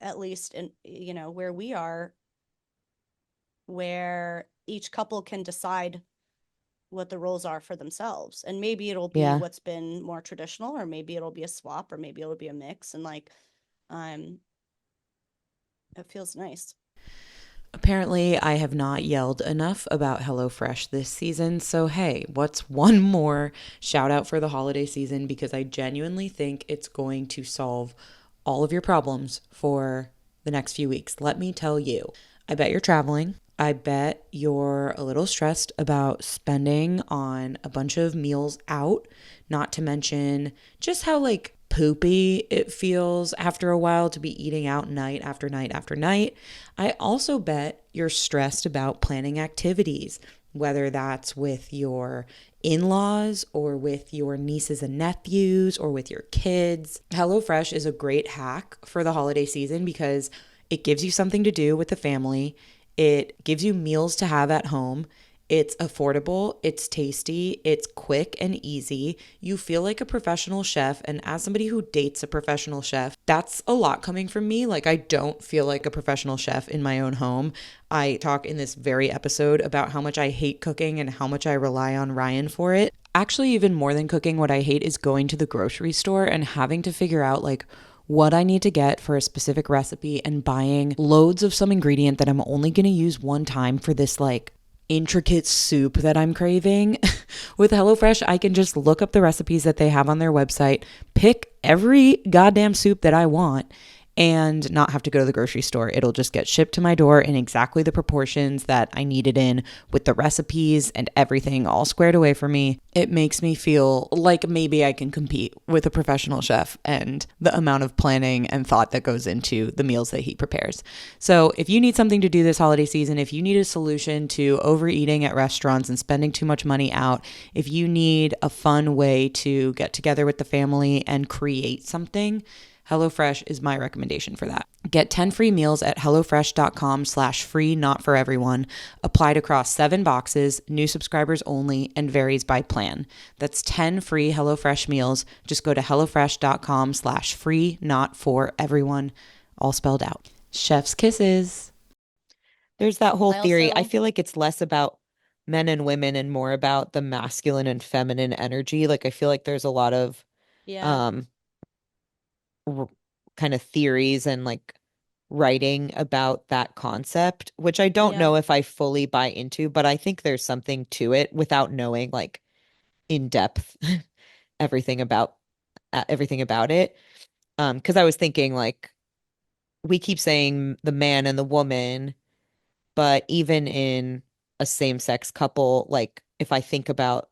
at least in where we are, where each couple can decide what the roles are for themselves. And maybe it'll be Yeah. what's been more traditional, or maybe it'll be a swap, or maybe it'll be a mix. And like, um, it feels nice. Apparently, I have not yelled enough about HelloFresh this season. So, hey, what's one more shout out for the holiday season? Because I genuinely think it's going to solve all of your problems for the next few weeks. Let me tell you, I bet you're traveling. I bet you're a little stressed about spending on a bunch of meals out, not to mention just how like poopy it feels after a while to be eating out night after night after night. I also bet you're stressed about planning activities, whether that's with your in laws or with your nieces and nephews or with your kids. HelloFresh is a great hack for the holiday season because it gives you something to do with the family. It gives you meals to have at home. It's affordable, it's tasty, it's quick and easy. You feel like a professional chef. And as somebody who dates a professional chef, that's a lot coming from me. Like, I don't feel like a professional chef in my own home. I talk in this very episode about how much I hate cooking and how much I rely on Ryan for it. Actually, even more than cooking, what I hate is going to the grocery store and having to figure out, like, what I need to get for a specific recipe and buying loads of some ingredient that I'm only going to use one time for this like intricate soup that I'm craving. With HelloFresh, I can just look up the recipes that they have on their website, pick every goddamn soup that I want, and not have to go to the grocery store. It'll just get shipped to my door in exactly the proportions that I need it in, with the recipes and everything all squared away for me. It makes me feel like maybe I can compete with a professional chef and the amount of planning and thought that goes into the meals that he prepares. So if you need something to do this holiday season, if you need a solution to overeating at restaurants and spending too much money out, if you need a fun way to get together with the family and create something, HelloFresh is my recommendation for that. Get 10 free meals at HelloFresh.com/free, not for everyone. Applied across 7 boxes, new subscribers only, and varies by plan. That's 10 free HelloFresh meals. Just go to HelloFresh.com/free, not for everyone, all spelled out. Chef's kisses. There's that whole I theory. I also, feel like it's less about men and women and more about the masculine and feminine energy. Like I feel like there's a lot of yeah, um r- kind of theories and like writing about that concept, which I don't yeah, know if I fully buy into, but I think there's something to it without knowing like in depth everything about everything about it. Because I was thinking like we keep saying the man and the woman, but even in a same-sex couple, like if I think about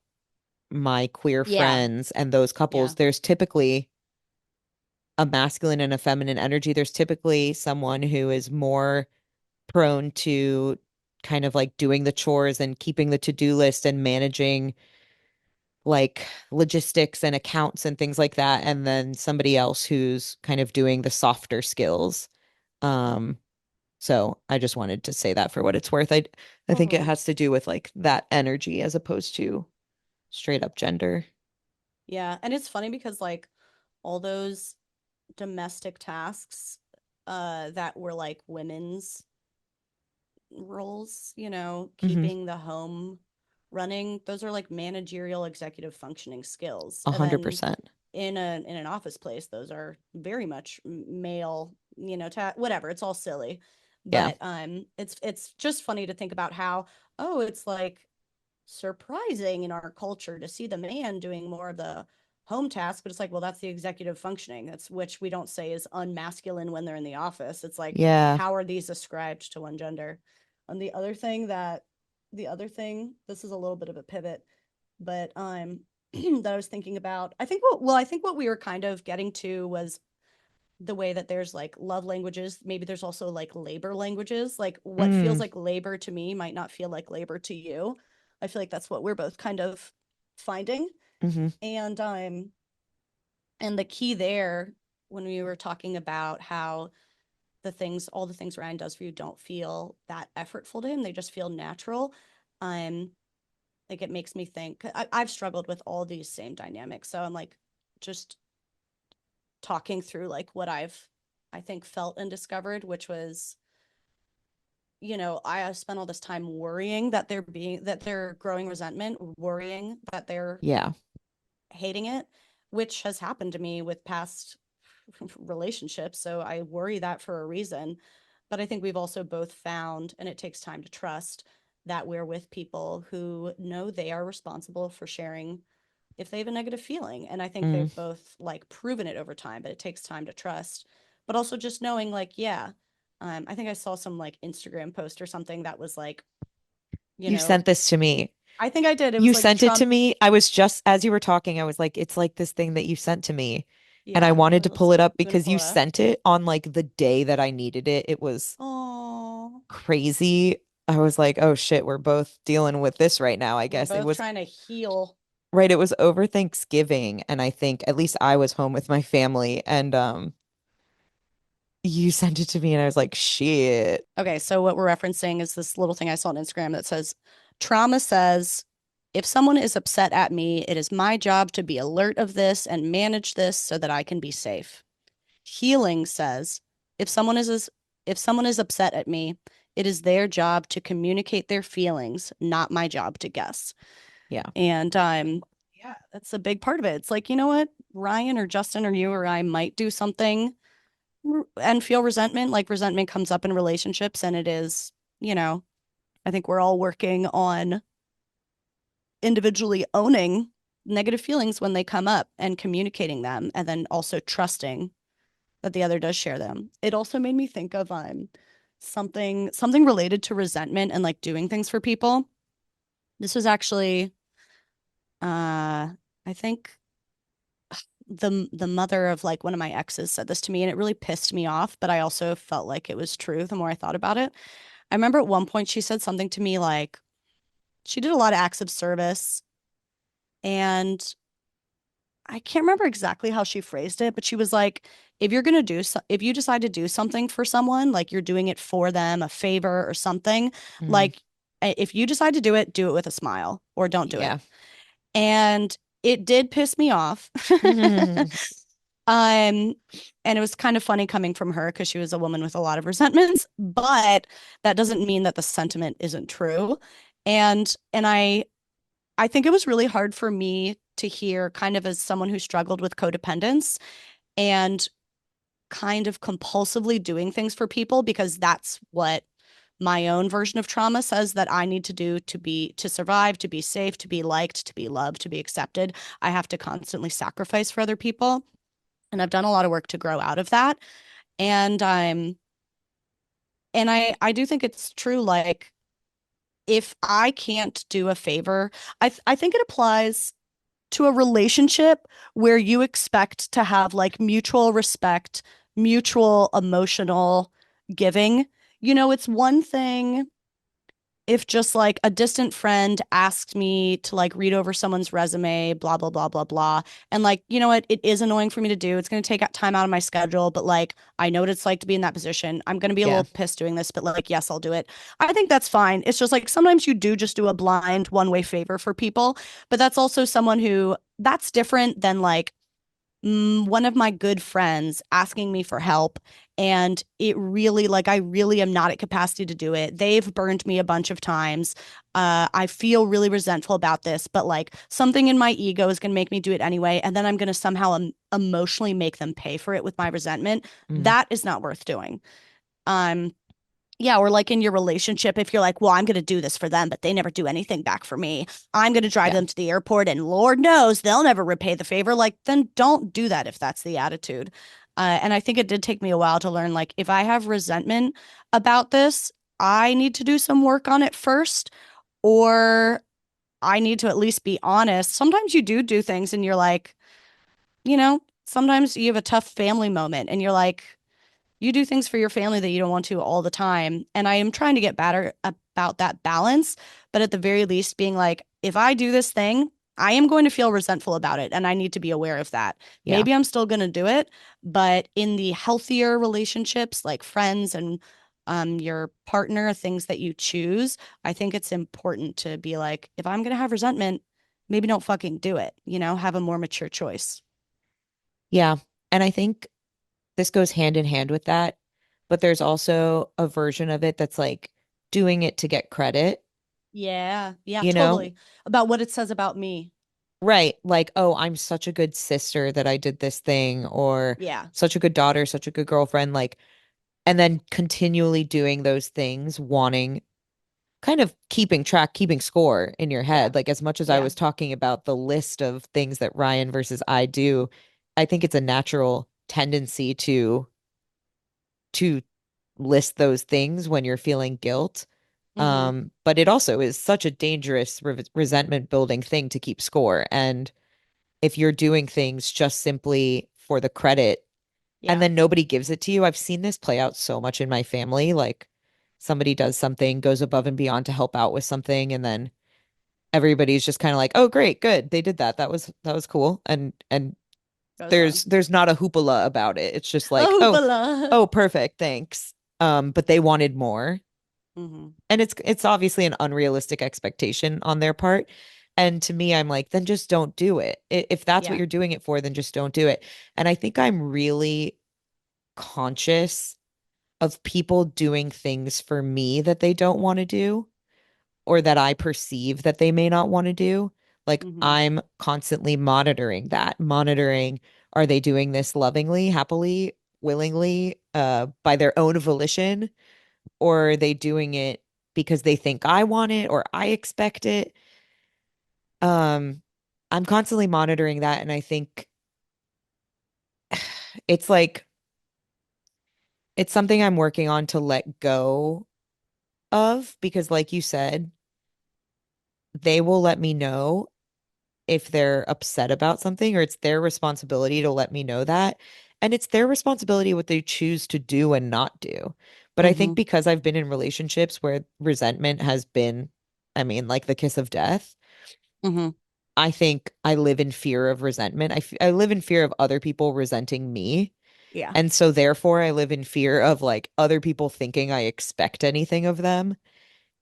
my queer yeah, friends and those couples, yeah, there's typically a masculine and a feminine energy, there's typically someone who is more prone to kind of like doing the chores and keeping the to-do list and managing like logistics and accounts and things like that, and then somebody else who's kind of doing the softer skills. Um, so I just wanted to say that for what it's worth. I think it Mhm. has to do with like that energy as opposed to straight up gender. Yeah, and it's funny because like all those domestic tasks that were like women's roles, Hmm. keeping the home running, those are like managerial executive functioning skills. A And hundred then percent. in an office place, those are very much male, whatever, it's all silly. Yeah. But it's just funny to think about how, oh, it's like surprising in our culture to see the man doing more of the home task, but it's like, well, that's the executive functioning. That's which we don't say is unmasculine when they're in the office. It's like, Yeah. how are these ascribed to one gender? And the other thing, this is a little bit of a pivot, but that I was thinking about, I think what we were kind of getting to was the way that there's like love languages. Maybe there's also like labor languages. Like what feels Mm, like labor to me might not feel like labor to you. I feel like that's what we're both kind of finding. hmm. And and the key there, when we were talking about how all the things Ryan does for you don't feel that effortful to him, they just feel natural. Um, like it makes me think I've struggled with all these same dynamics. So I'm like just talking through like what I think felt and discovered, which was, I have spent all this time worrying that they're growing resentment, worrying that they're Yeah. hating it, which has happened to me with past relationships. So I worry that for a reason. But I think we've also both found, and it takes time to trust, that we're with people who know they are responsible for sharing if they have a negative feeling. And I think Mm. they've both like proven it over time, but it takes time to trust. But also just knowing like, yeah, I think I saw some like Instagram post or something that was like, you You know, sent this to me. I think I did. It You was like sent it to Trump. me. I was just, as you were talking, I was like, it's like this thing that you sent to me. And I Yeah. wanted to pull it up You want to because pull you it up? sent it on like the day that I needed it. It was Oh, crazy. I was like, oh shit, we're both dealing with this right now, I we're guess. It both was trying to heal. right, it was over Thanksgiving, and I think at least I was home with my family, and you sent it to me and I was like, shit. Okay, so what we're referencing is this little thing I saw on Instagram that says, trauma says, if someone is upset at me, it is my job to be alert of this and manage this so that I can be safe. Healing says, if someone is if someone is upset at me, it is their job to communicate their feelings, not my job to guess. Yeah. And yeah, that's a big part of it. It's like, you know what? Ryan or Justin or you or I might do something and feel resentment. Like resentment comes up in relationships and it is, you know, I think we're all working on individually owning negative feelings when they come up and communicating them and then also trusting that the other does share them. It also made me think of something related to resentment and like doing things for people. This was actually I think the mother of like one of my exes said this to me and it really pissed me off, but I also felt like it was true the more I thought about it. I remember at one point she said something to me like she did a lot of acts of service and I can't remember exactly how she phrased it, but she was like, if you decide to do something for someone, like you're doing it for them, a favor or something, Mm. like if you decide to do it with a smile or don't do it. Yeah. And it did piss me off. Um, and it was kind of funny coming from her because she was a woman with a lot of resentments, but that doesn't mean that the sentiment isn't true. And I think it was really hard for me to hear kind of as someone who struggled with codependence and kind of compulsively doing things for people because that's what my own version of trauma says that I need to do to survive, to be safe, to be liked, to be loved, to be accepted. I have to constantly sacrifice for other people. And I've done a lot of work to grow out of that. And I do think it's true if I can't do a favor, I think it applies to a relationship where you expect to have like mutual respect, mutual emotional giving. It's one thing if just like a distant friend asked me to like read over someone's resume, blah, blah, blah, blah, blah. And like, you know what? It is annoying for me to do. It's going to take time out of my schedule, but like, I know what it's like to be in that position. I'm going to be a Yeah. little pissed doing this, but like, yes, I'll do it. I think that's fine. It's just like sometimes you do just do a blind one way favor for people, but that's also someone who that's different than like, one of my good friends asking me for help, and it really like I really am not at capacity to do it. They've burned me a bunch of times. I feel really resentful about this, but like something in my ego is going to make me do it anyway, and then I'm going to somehow emotionally make them pay for it with my resentment. Mm. That is not worth doing. um yeah, or like in your relationship, if you're like, well, I'm going to do this for them, but they never do anything back for me. I'm going to drive Yeah. them to the airport, and Lord knows they'll never repay the favor. Like, then don't do that if that's the attitude. And I think it did take me a while to learn, like, if I have resentment about this, I need to do some work on it first, or I need to at least be honest. Sometimes you do things and you're like, sometimes you have a tough family moment and you're like, you do things for your family that you don't want to all the time. And I am trying to get better about that balance. But at the very least, being like, if I do this thing, I am going to feel resentful about it. And I need to be aware of that. Yeah. Maybe I'm still going to do it. But in the healthier relationships, like friends and your partner, things that you choose, I think it's important to be like, if I'm going to have resentment, maybe don't fucking do it, have a more mature choice. Yeah. And I think this goes hand in hand with that, but there's also a version of it that's like doing it to get credit, Yeah. Yeah, you know? totally. About what it says about me. Right. Like, oh, I'm such a good sister that I did this thing, or Yeah. such a good daughter, such a good girlfriend. Like, and then continually doing those things, wanting kind of keeping track, keeping score in your Yeah. head. Like, as much as I Yeah. was talking about the list of things that Ryan versus I do, I think it's a natural tendency to list those things when you're feeling guilt. Mm-hmm. But it also is such a dangerous resentment building thing to keep score. And if you're doing things just simply for the credit and Yeah. then nobody gives it to you, I've seen this play out so much in my family. Like somebody does something, goes above and beyond to help out with something, and then everybody's just kind of like, "Oh, great, good, they did that. That was cool." And Goes on. there's not a hoopla about it. It's just like, Oh, "Oh, blah. oh, perfect, thanks." But they wanted more. Mm-hmm. And it's obviously an unrealistic expectation on their part. And to me, I'm like, then just don't do it. If that's what Yeah. you're doing it for, then just don't do it. And I think I'm really conscious of people doing things for me that they don't want to do, or that I perceive that they may not want to do. Like Mm-hmm. I'm constantly monitoring that, monitoring, are they doing this lovingly, happily, willingly, by their own volition? Or are they doing it because they think I want it or I expect it? Um, I'm constantly monitoring that, and I think it's like it's something I'm working on to let go of, because like you said, they will let me know if they're upset about something, or it's their responsibility to let me know that. And it's their responsibility what they choose to do and not do. But I think Mm-hmm. because I've been in relationships where resentment has been, I mean, like the kiss of death, Mm-hmm. I think I live in fear of resentment. I live in fear of other people resenting me. Yeah. And so therefore I live in fear of like other people thinking I expect anything of them.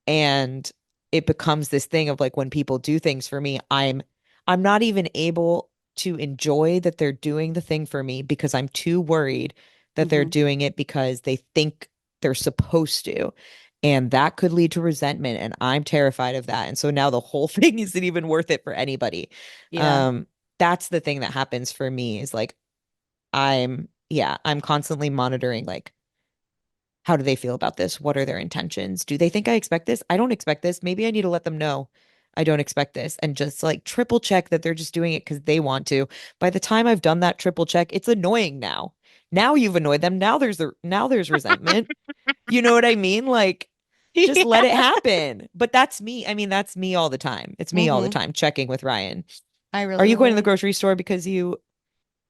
And it becomes this thing of like when people do things for me, I'm not even able to enjoy that they're doing the thing for me because I'm too worried that they're Mm-hmm. doing it because they think they're supposed to. And that could lead to resentment. And I'm terrified of that. And so now the whole thing isn't even worth it for anybody. Yeah. Um, that's the thing that happens for me is like I'm constantly monitoring like how do they feel about this? What are their intentions? Do they think I expect this? I don't expect this. Maybe I need to let them know I don't expect this, and just like triple check that they're just doing it because they want to. By the time I've done that triple check, it's annoying now. Now you've annoyed them. Now there's resentment. You know what I mean? Like just let it Yeah. happen. But that's me. I mean, that's me all the time. It's me all the Mm-hmm. time checking with Ryan. I Are really you going to the will. grocery store because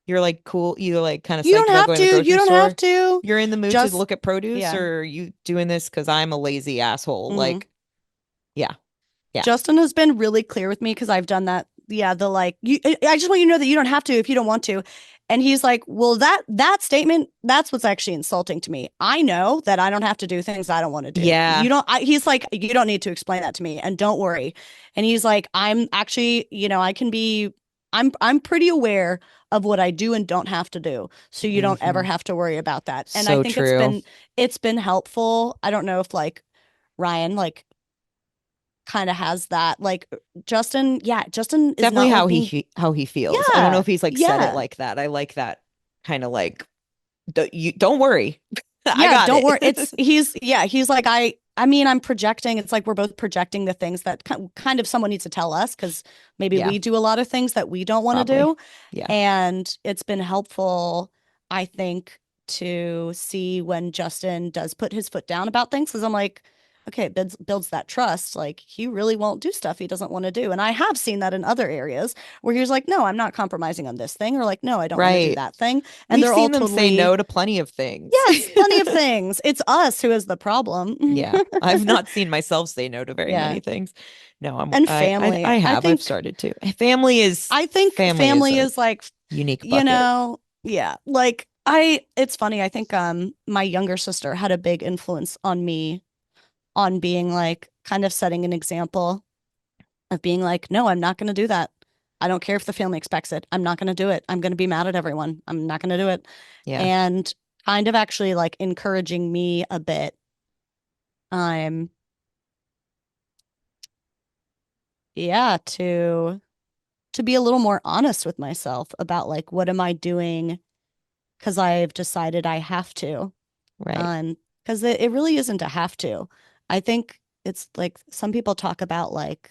you're like cool, you like kind of You psyched don't about have going to the to. You grocery don't have store? to. You're in the mood to Just look at produce, yeah. or are you doing this because I'm a lazy asshole? hmm Like, yeah, yeah, Justin has been really clear with me because I've done that. Yeah, the like you. I just want you to know that you don't have to if you don't want to. And he's like, well, that statement, that's what's actually insulting to me. I know that I don't have to do things I don't want to do. yeah, You don't. He's like, you don't need to explain that to me, and don't worry. And he's like, I'm actually, I can be. I'm pretty aware of what I do and don't have to do, so you don't ever hmm. have to worry about that. And I So think true. it's been helpful. I don't know if like Ryan like kind of has that. Like Justin, yeah, Justin is Definitely not like being, how he feels. I don't know yeah, if he's like said it yeah, like that. I like that kind of like, you don't worry, I yeah. got Don't worry. it. He's like, I mean, I'm projecting. It's like we're both projecting the things that kind of someone needs to tell us because maybe Yeah, we do a lot of things that we don't want to probably. do. Yeah. And it's been helpful, I think, to see when Justin does put his foot down about things because I'm like, okay, it builds that trust. Like he really won't do stuff he doesn't want to do. And I have seen that in other areas where he's like, no, I'm not compromising on this thing, or like, no, I don't want to do Right. that thing. And We've they're all seen them say totally, no to plenty of things. yes, plenty of things. It's us who is the problem. Yeah. I've not seen myself say no to very Yeah. many things. No, And family. I've started to. I think Family is family a is like, unique bucket. yeah, like it's funny. I think my younger sister had a big influence on me on being like kind of setting an example of being like, no, I'm not going to do that. I don't care if the family expects it. I'm not going to do it. I'm going to be mad at everyone. I'm not going to do it. Yeah. And kind of actually like encouraging me a bit. Um, yeah, to be a little more honest with myself about like what am I doing because I've decided I have to. Right. Because it really isn't a have to. I think it's like some people talk about like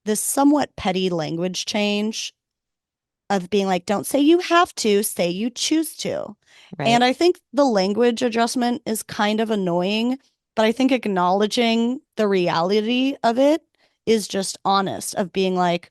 this somewhat petty language change of being like, don't say you have to, say you choose to. Right. And I think the language adjustment is kind of annoying, but I think acknowledging the reality of it is just honest, of being like,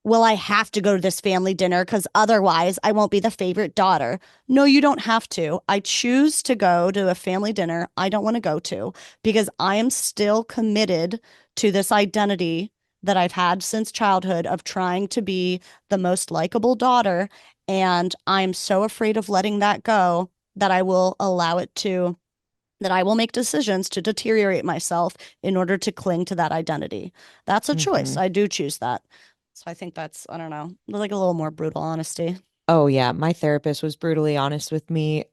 well, I have to go to this family dinner because otherwise I won't be the favorite daughter. No, you don't have to. I choose to go to a family dinner I don't want to go to because I am still committed to this identity that I've had since childhood of trying to be the most likable daughter. And I'm so afraid of letting that go that I will allow it to, that I will make decisions to deteriorate myself in order to cling to that identity. That's a choice. Hmm. I do choose that. So I think that's, I don't know, like a little more brutal honesty. Oh yeah. My therapist was brutally honest with me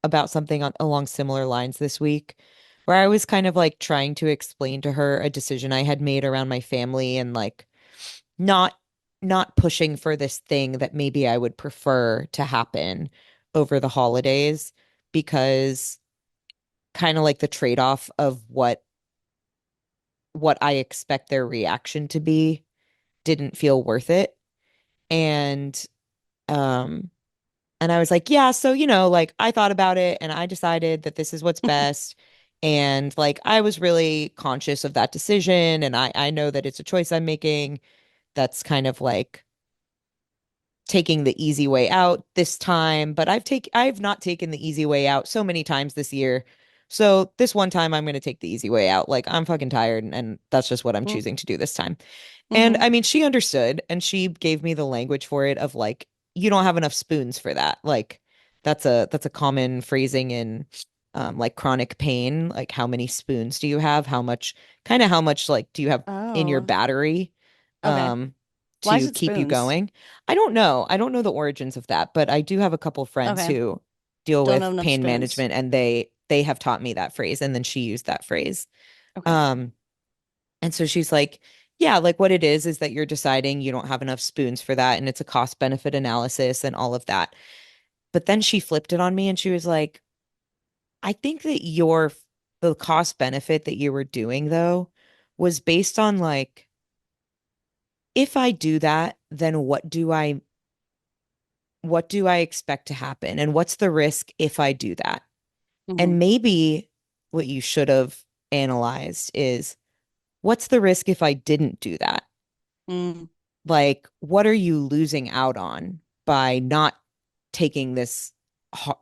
about something along similar lines this week, where I was kind of like trying to explain to her a decision I had made around my family and like not not pushing for this thing that maybe I would prefer to happen over the holidays, because kind of like the trade-off of what I expect their reaction to be didn't feel worth it. And um and I was like, yeah, so like I thought about it and I decided that this is what's best. And like I was really conscious of that decision, and I know that it's a choice I'm making that's kind of like taking the easy way out this time, but I've not taken the easy way out so many times this year. So this one time I'm going to take the easy way out. Like I'm fucking tired, and that's just what I'm choosing to do this time. And Mm-hmm. I mean, she understood and she gave me the language for it of like, you don't have enough spoons for that. Like that's a common phrasing in like chronic pain. Like how many spoons do you have? How much like do you have in your Oh, battery okay. um Why is to it keep you spoons? going? I don't know. I don't know the origins of that, but I do have a couple friends Okay. who deal Don't have with enough pain spoons. management, and they have taught me that phrase, and then she used that phrase. Okay. Um and so she's like, yeah, like what it is that you're deciding you don't have enough spoons for that, and it's a cost benefit analysis and all of that. But then she flipped it on me and she was like, I think that the cost benefit that you were doing though was based on like, if I do that, then what do I expect to happen? And what's the risk if I do that? Mm-hmm. And maybe what you should have analyzed is, what's the risk if I didn't do that? Mm. like, what are you losing out on by not taking this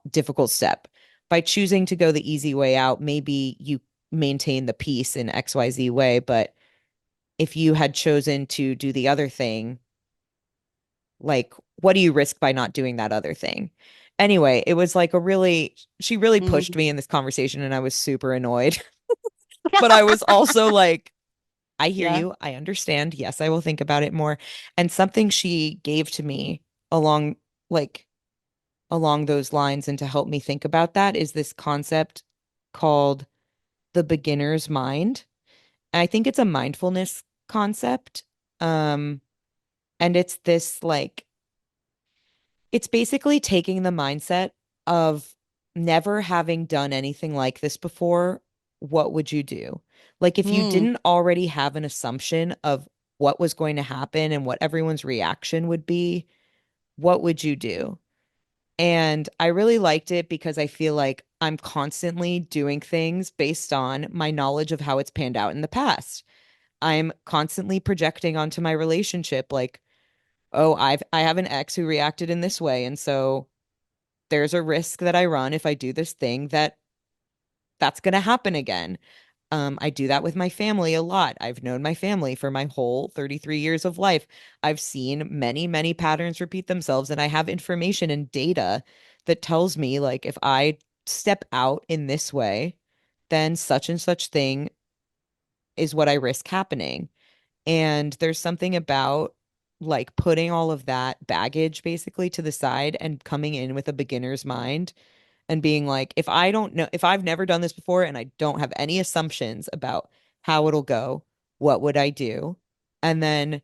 difficult step? By choosing to go the easy way out, maybe you maintain the peace in XYZ way, but if you had chosen to do the other thing, like, what do you risk by not doing that other thing? Anyway, it was like she really pushed Mm. me in this conversation and I was super annoyed. But I was also like, I hear Yeah. you. I understand. Yes, I will think about it more. And something she gave to me along, like, along those lines and to help me think about that is this concept called the beginner's mind. And I think it's a mindfulness concept. Um, and it's this like it's basically taking the mindset of never having done anything like this before. What would you do? Like, if you Mm. didn't already have an assumption of what was going to happen and what everyone's reaction would be, what would you do? And I really liked it because I feel like I'm constantly doing things based on my knowledge of how it's panned out in the past. I'm constantly projecting onto my relationship, like, oh, I have an ex who reacted in this way, and so there's a risk that I run if I do this thing that's going to happen again. I do that with my family a lot. I've known my family for my whole 33 years of life. I've seen many, many patterns repeat themselves, and I have information and data that tells me, like, if I step out in this way, then such and such thing is what I risk happening. And there's something about like putting all of that baggage basically to the side and coming in with a beginner's mind and being like, if I don't know, if I've never done this before and I don't have any assumptions about how it'll go, what would I do? And then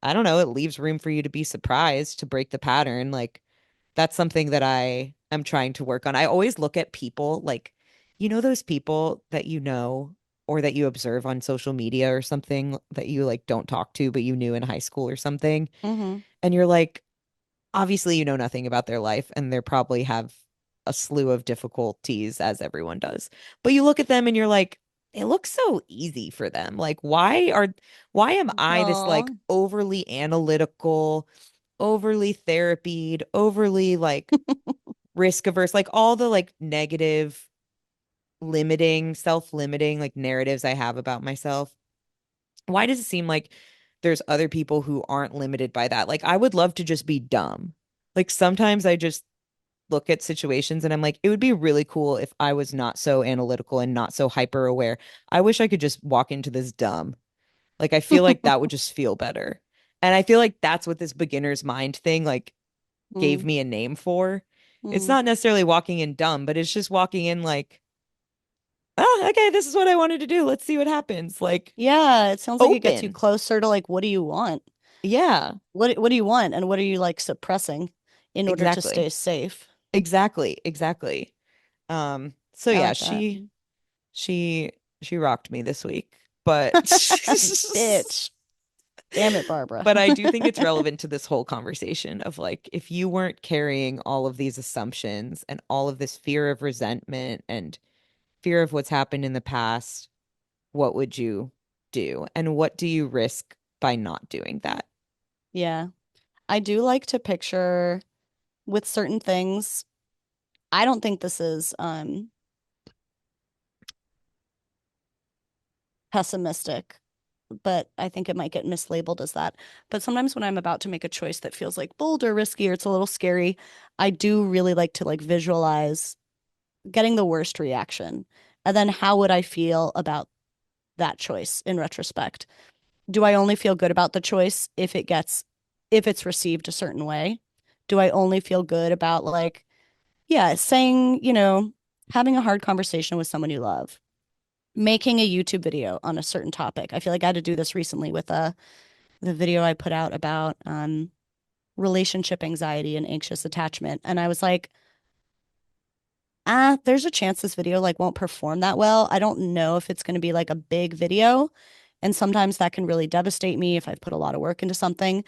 I don't know, it leaves room for you to be surprised, to break the pattern. Like, that's something that I am trying to work on. I always look at people like, those people that you know or that you observe on social media or something that you like don't talk to, but you knew in high school or something. Mm-hmm. And you're like, obviously, you know nothing about their life and they probably have a slew of difficulties as everyone does. But you look at them and you're like, it looks so easy for them. Like, why am I this like Oh. overly analytical, overly therapied, overly like risk averse, like all the like negative, limiting, self-limiting like narratives I have about myself? Why does it seem like there's other people who aren't limited by that? Like, I would love to just be dumb. Like, sometimes I just look at situations and I'm like, it would be really cool if I was not so analytical and not so hyper aware. I wish I could just walk into this dumb. Like, I feel like that would just feel better. And I feel like that's what this beginner's mind thing like gave Mm. me a name for. It's Mm. not necessarily walking in dumb, but it's just walking in like, oh, okay, this is what I wanted to do. Let's see what happens. Like, Yeah, it sounds like it gets you open. closer to like what do you want? Yeah, What do you want and what are you like suppressing in order to stay exactly. safe? Exactly. Exactly. So I yeah, like that. she rocked me this week. But Bitch. Damn it, Barbara. but I do think it's relevant to this whole conversation of like, if you weren't carrying all of these assumptions and all of this fear of resentment and fear of what's happened in the past, what would you do? And what do you risk by not doing that? Yeah. I do like to picture with certain things. I don't think this is pessimistic, but I think it might get mislabeled as that. But sometimes when I'm about to make a choice that feels like bold or risky or it's a little scary, I do really like to like visualize getting the worst reaction. And then how would I feel about that choice in retrospect? Do I only feel good about the choice if it's received a certain way? Do I only feel good about like, yeah, saying, having a hard conversation with someone you love, making a YouTube video on a certain topic? I feel like I had to do this recently with the video I put out about relationship anxiety and anxious attachment. And I was like, there's a chance this video like won't perform that well. I don't know if it's going to be like a big video. And sometimes that can really devastate me if I've put a lot of work into something.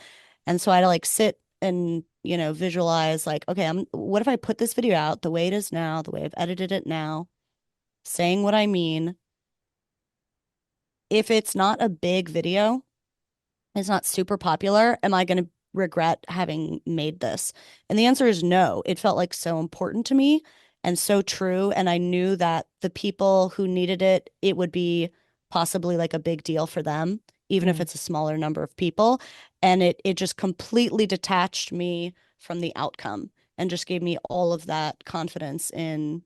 And so I had to like sit and, visualize like, okay, what if I put this video out the way it is now, the way I've edited it now, saying what I mean. If it's not a big video, It's not super popular. Am I going to regret having made this? And the answer is no. It felt like so important to me and so true. And I knew that the people who needed it, it would be possibly like a big deal for them, even if Mm, it's a smaller number of people. And it just completely detached me from the outcome and just gave me all of that confidence in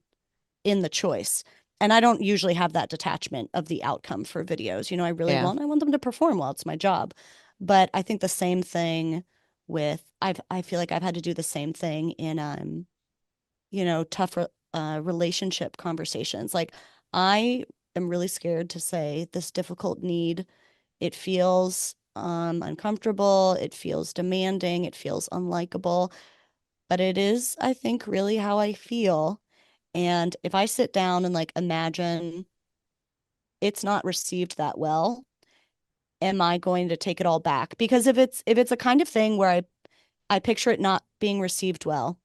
the choice. And I don't usually have that detachment of the outcome for videos. yeah. I want them to perform well. It's my job. But I think the same thing I feel like I've had to do the same thing in tough relationship conversations. Like I am really scared to say this difficult need. It feels uncomfortable, it feels demanding, it feels unlikable, but it is, I think, really how I feel. And if I sit down and like imagine it's not received that well, am I going to take it all back? Because if it's a kind of thing where I picture it not being received well,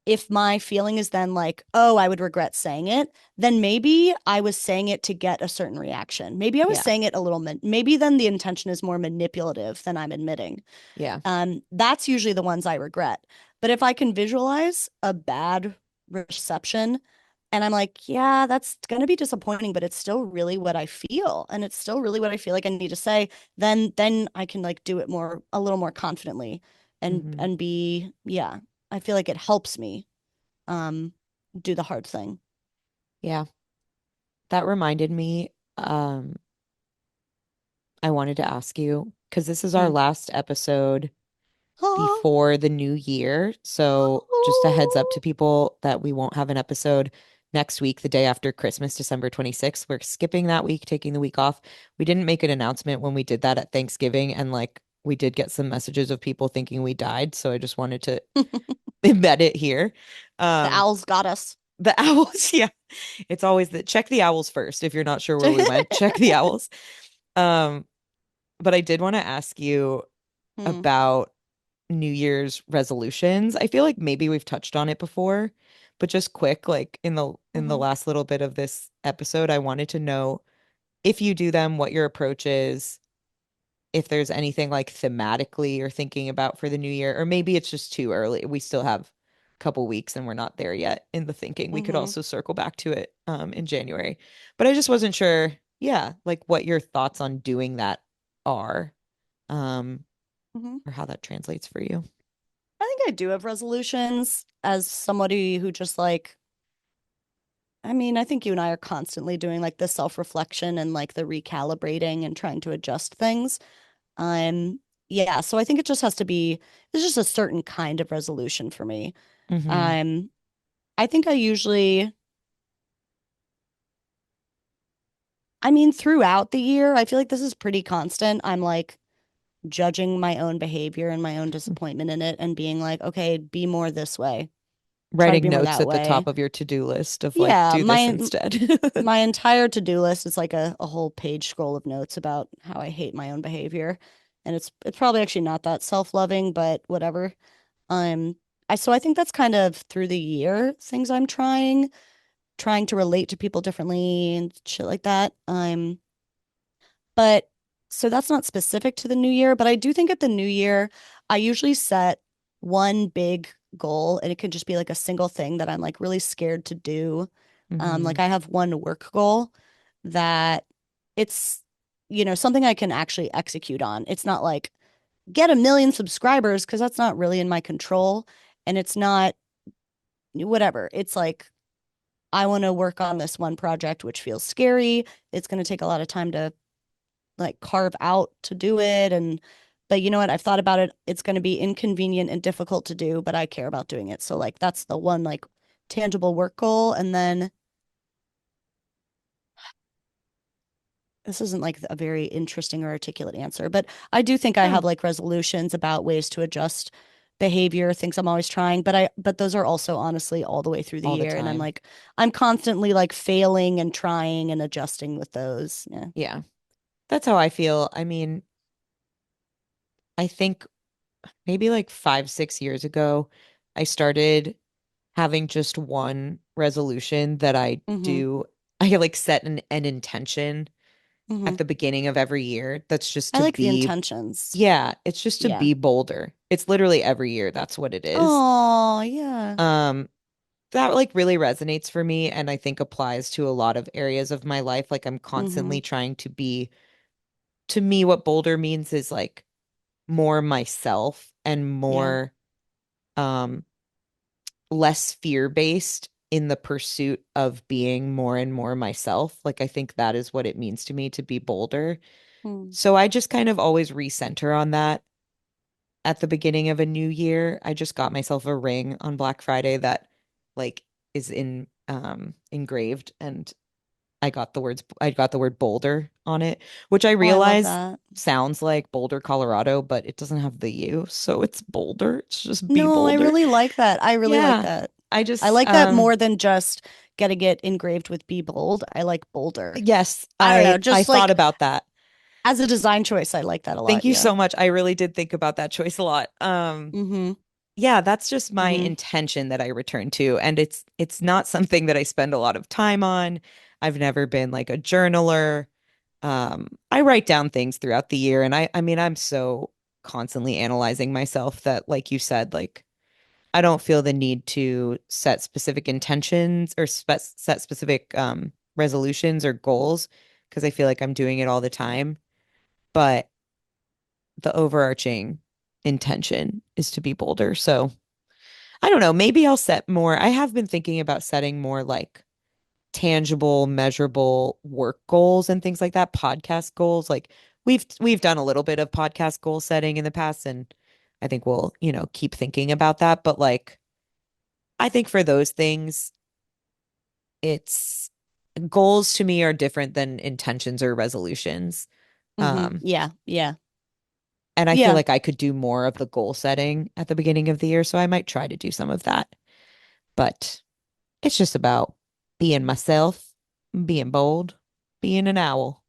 if my feeling is then like, oh, I would regret saying it, then maybe I was saying it to get a certain reaction. Maybe I was Yeah. saying it a little, maybe then the intention is more manipulative than I'm admitting. Yeah. That's usually the ones I regret. But if I can visualize a bad reception and I'm like, yeah, that's going to be disappointing, but it's still really what I feel. And it's still really what I feel like I need to say. Then I can like do it a little more confidently Hmm. and be, yeah, I feel like it helps me um, do the hard thing. Yeah. That reminded me, I wanted to ask you, because this is our Hmm. last episode before the new year. So just a heads up to people that we won't have an episode next week, the day after Christmas, December 26th. We're skipping that week, taking the week off. We didn't make an announcement when we did that at Thanksgiving, and like we did get some messages of people thinking we died. So I just wanted to embed it here. The Um, owls got us. the owls, yeah. It's always the check the owls first if you're not sure where we went. Check the owls. Um, but I did want to ask you Hmm. about New Year's resolutions. I feel like maybe we've touched on it before, but just quick, like in the Hmm. last little bit of this episode, I wanted to know if you do them, what your approach is, if there's anything like thematically you're thinking about for the new year, or maybe it's just too early. We still have a couple weeks and we're not there yet in the thinking. We could Hmm. also circle back to it in January. But I just wasn't sure, yeah, like what your thoughts on doing that are, um, Hmm. or how that translates for you. I think I do have resolutions as somebody who just like, I mean, I think you and I are constantly doing like the self-reflection and like the recalibrating and trying to adjust things. Um, yeah, so I think it just has to be, it's just a certain kind of resolution for me. Mm-hmm. Um, I think I usually, I mean, throughout the year, I feel like this is pretty constant. I'm like judging my own behavior and my own disappointment in it and being like, okay, be more this way. Try to Writing be more notes that at the way. top of your to-do list of like, Yeah, do this instead. my entire to-do list is like a whole page scroll of notes about how I hate my own behavior. And it's probably actually not that self-loving, but whatever. Um, so I think that's kind of through the year things I'm trying to relate to people differently and shit like that. But so that's not specific to the new year, but I do think at the new year, I usually set one big goal and it could just be like a single thing that I'm like really scared to do. Hmm. Like I have one work goal that it's, something I can actually execute on. It's not like get 1 million subscribers because that's not really in my control. And it's not whatever. It's like I want to work on this one project, which feels scary. It's going to take a lot of time to like carve out to do it. But you know what? I've thought about it. It's going to be inconvenient and difficult to do, but I care about doing it. So like that's the one like tangible work goal. And then this isn't like a very interesting or articulate answer, but I do think I have No, like resolutions about ways to adjust behavior, things I'm always trying, but those are also honestly all the way through the all the year. And time. I'm constantly like failing and trying and adjusting with those. Yeah. Yeah, that's how I feel. I mean, I think maybe like 5, 6 years ago, I started having just one resolution that I Mm-hmm. do. I like set an intention Mhm. at the beginning of every year. That's just I to like the be, intentions. yeah, it's just to Yeah. be bolder. It's literally every year. That's what it is. Oh, yeah. Um, that like really resonates for me and I think applies to a lot of areas of my life. Like I'm Mm-hmm. constantly trying to be, to me, what bolder means is like more myself and Yeah. more um less fear-based in the pursuit of being more and more myself. Like I think that is what it means to me to be bolder. Mm. So I just kind of always recenter on that at the beginning of a new year. I just got myself a ring on Black Friday that like is in engraved and I got the word Boulder on it, which I Oh, I love realize that. sounds like Boulder, Colorado, but it doesn't have the U, so it's Boulder. It's just be No, I Boulder. really like that. I really like Yeah. that. I I just like that more than just getting it engraved with Be Bold. I like bolder. yes, I don't know, I just thought like about that. as a design choice, I like that a Thank lot. you Yeah. so much. I really did think about that choice a lot. Mm-hmm. Yeah, that's just my Mm-hmm. intention that I return to. And it's not something that I spend a lot of time on. I've never been like a journaler. I write down things throughout the year and I mean I'm so constantly analyzing myself that like you said, like I don't feel the need to set specific intentions or set specific resolutions or goals because I feel like I'm doing it all the time. But the overarching intention is to be bolder. So I don't know. Maybe I'll set more. I have been thinking about setting more like tangible, measurable work goals and things like that, podcast goals. Like we've done a little bit of podcast goal setting in the past and I think we'll, keep thinking about that, but like I think for those things, it's goals to me are different than intentions or resolutions. Mm-hmm. Um Yeah. Yeah. and I feel Yeah. like I could do more of the goal setting at the beginning of the year, so I might try to do some of that. But it's just about being myself, being bold, being an owl.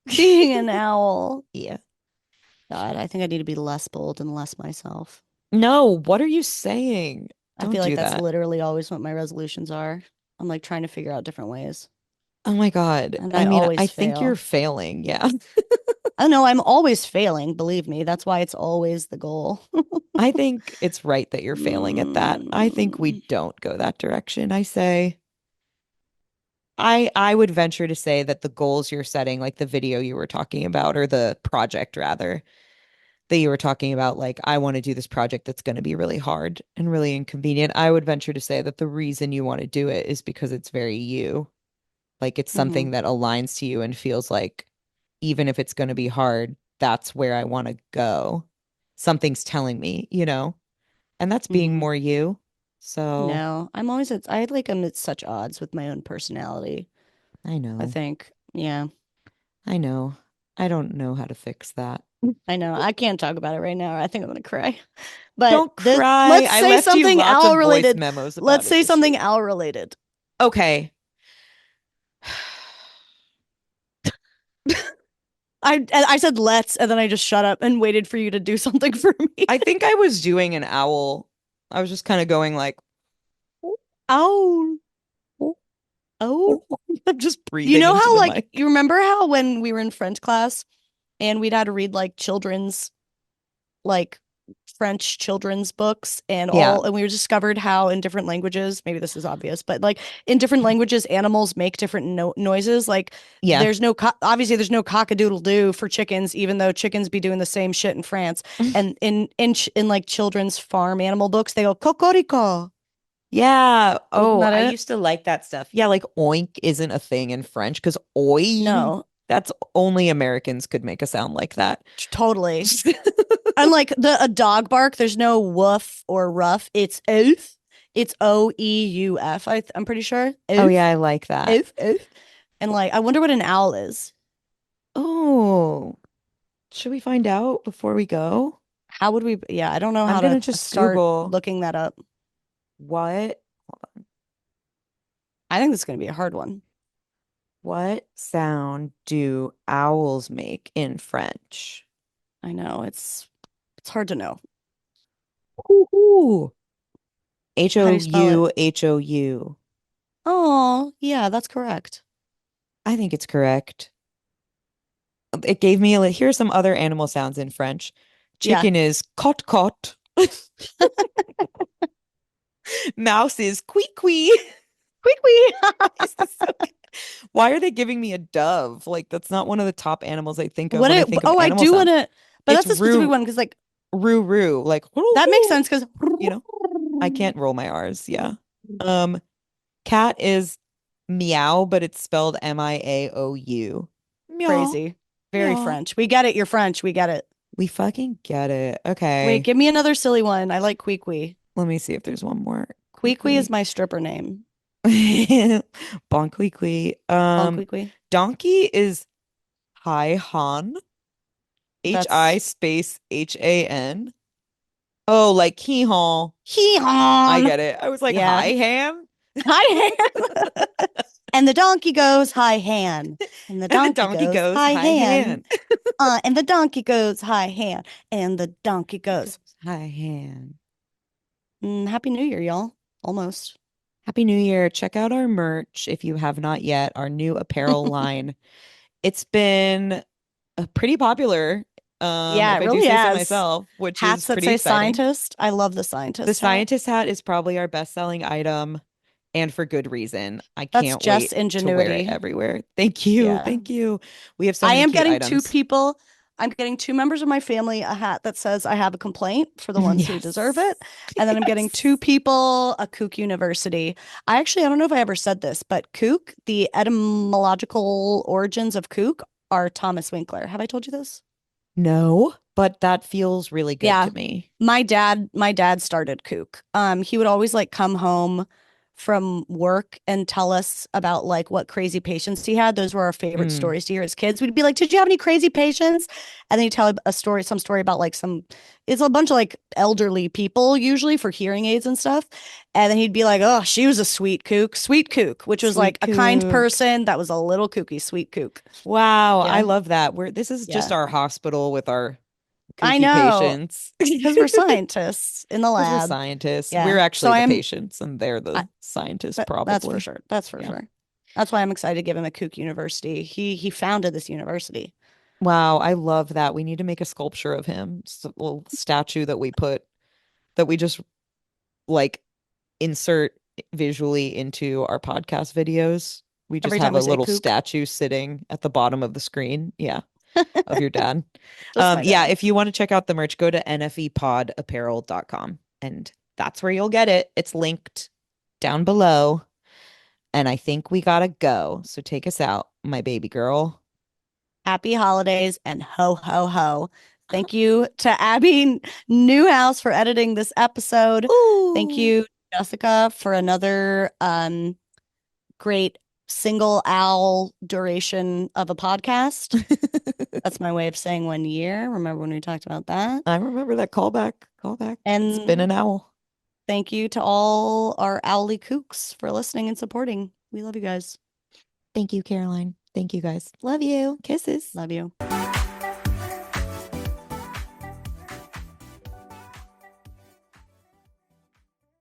Being an owl. Yeah. God, I think I need to be less bold and less myself. No, what are you saying? I Don't feel like do that's that. literally always what my resolutions are. I'm like trying to figure out different ways. Oh my God. And I I mean, I always think you're fail. failing. Yeah. I know I'm always failing, believe me. That's why it's always the goal. I think it's right that you're failing at that. I think we Mm, don't go that direction. I would venture to say that the goals you're setting, like the video you were talking about, or the project rather, that you were talking about, like, I want to do this project that's going to be really hard and really inconvenient. I would venture to say that the reason you want to do it is because it's very you. Like it's hmm something that aligns to you and feels like even if it's going to be hard, that's where I want to go. Something's telling me, and that's being hmm more you. So No, I'm always at, I like I'm at such odds with my own personality, I I know, think. Yeah, I know. I don't know how to fix that. I know. I can't talk about it right now. I think I'm gonna cry. But Don't cry. let's I say left you something lots owl of voice related. memos Let's about it say this something week. owl related. Okay. I said let's, and then I just shut up and waited for you to do something for me. I think I was doing an owl. I was just kind of going like, Owl. Oh. I'm just You breathing know into how the like mic. you remember how when we were in French class and we'd had to read like children's like French children's books and Yeah. all, and we discovered how in different languages, maybe this is obvious, but like in different languages, animals make different noises. Like Yeah. obviously there's no cock-a-doodle doo for chickens, even though chickens be doing the same shit in France. And in like children's farm animal books, they go cocorico. Yeah. Isn't Oh, that I it? used to like that stuff. Yeah, like oink isn't a thing in French because oi, No, that's only Americans could make a sound like that. totally. Unlike a dog bark, there's no woof or rough. It's oof. It's OEUF. I'm pretty sure. Oh, Oof, yeah, I like that. oof, oof. And like, I wonder what an owl is. Oh, should we find out before we go? How would we? Yeah, I don't know I'm how gonna to just start Google looking that up. what I think this is going to be a hard one. what sound do owls make in French? I know it's hard to know. Ooh. H How do O you spell it? U H O U. Oh, yeah, that's correct. I think it's correct. it gave me like, here's some other animal sounds in French. Yeah. Chicken is cot cot. Mouse is quee quee. This is so good. Why are they giving me a dove? Like that's not one of the top animals I think of What when I it, think of oh, I animal do want sounds. to, but It's that's a specific roo one because like roo roo. Like that makes sense because you know, I can't roll my R's. Yeah. Um, cat is meow, but it's spelled Miaou. Meow. crazy. Very Meow. French. We get it. You're French. We get it. We fucking get it. Wait, Okay. give me another silly one. I like Kwee. Let me see if there's one more. Kwee is my stripper name. Bonqueequee. Bon Kwee. Donkey is Hi Han. Hi That's space HAN. Oh, like hee haw. hee I haw. get it. I was like, Yeah. hi ham. Hi Han. And the donkey goes hi Han. And the And the donkey donkey goes goes, hi hi Han. Han. And the donkey goes hi Han. And the donkey goes. Hi Han. Happy New Year, y'all. Almost. Happy New Year. Check out our merch if you have not yet, our new apparel line. It's been pretty popular, Yeah, if it I do really say so has. myself, which Hats is that pretty say exciting. scientist. I love the The scientist hat. scientist hat is probably our best-selling item, and for good reason. I That's can't Jess wait to wear it Ingenuity. everywhere. Thank you. Yeah. Thank you. We have so I many am cute getting two items. people. I'm getting two members of my family a hat that says I have a complaint for the ones who Yes. deserve it. And then I'm getting two people a Kook University. I don't know if I ever said this, but Kook, the etymological origins of Kook are Thomas Winkler. Have I told you this? No, but that feels really good Yeah. to me. My dad started Kook. He would always like come home from work and tell us about like what crazy patients he had. Those were our favorite stories to hear as kids. We'd be like, "Did you have any crazy patients?" And then he'd tell some story about like it's a bunch of like elderly people usually for hearing aids and stuff. And then he'd be like, "Oh, she was a sweet kook, which was Sweet like a kind kook. person that was a little kooky, sweet kook." Wow, I Yeah. love that. This is just Yeah. our hospital with our I kooky know. patients. Because we're scientists in the Because we're lab. scientists. Yeah. We're So actually the patients, and they're I- the scientists, That's for probably. sure. That's for Yeah. sure. That's why I'm excited to give him a Kook University. He founded this university. Wow, I love that. We need to make a sculpture of him, a little statue that we just like insert visually into our podcast videos. We just Every have time a we say little kook, statue sitting at the bottom of the screen. Yeah, of your dad. just my Yeah, dad. if you want to check out the merch, go to nfepodapparel.com and that's where you'll get it. It's linked down below. And I think we gotta go. So take us out, my baby girl. Happy holidays and ho ho ho. Thank you to Abby Newhouse for editing this episode. Ooh. Thank you, Jessica, for another great single owl duration of a podcast. That's my way of saying 1 year. Remember when we talked about that? I remember that callback. Callback. And it's been an owl. thank you to all our owly kooks for listening and supporting. We love you guys. Thank you, Caroline. Thank you guys. Love you. Kisses. Love you.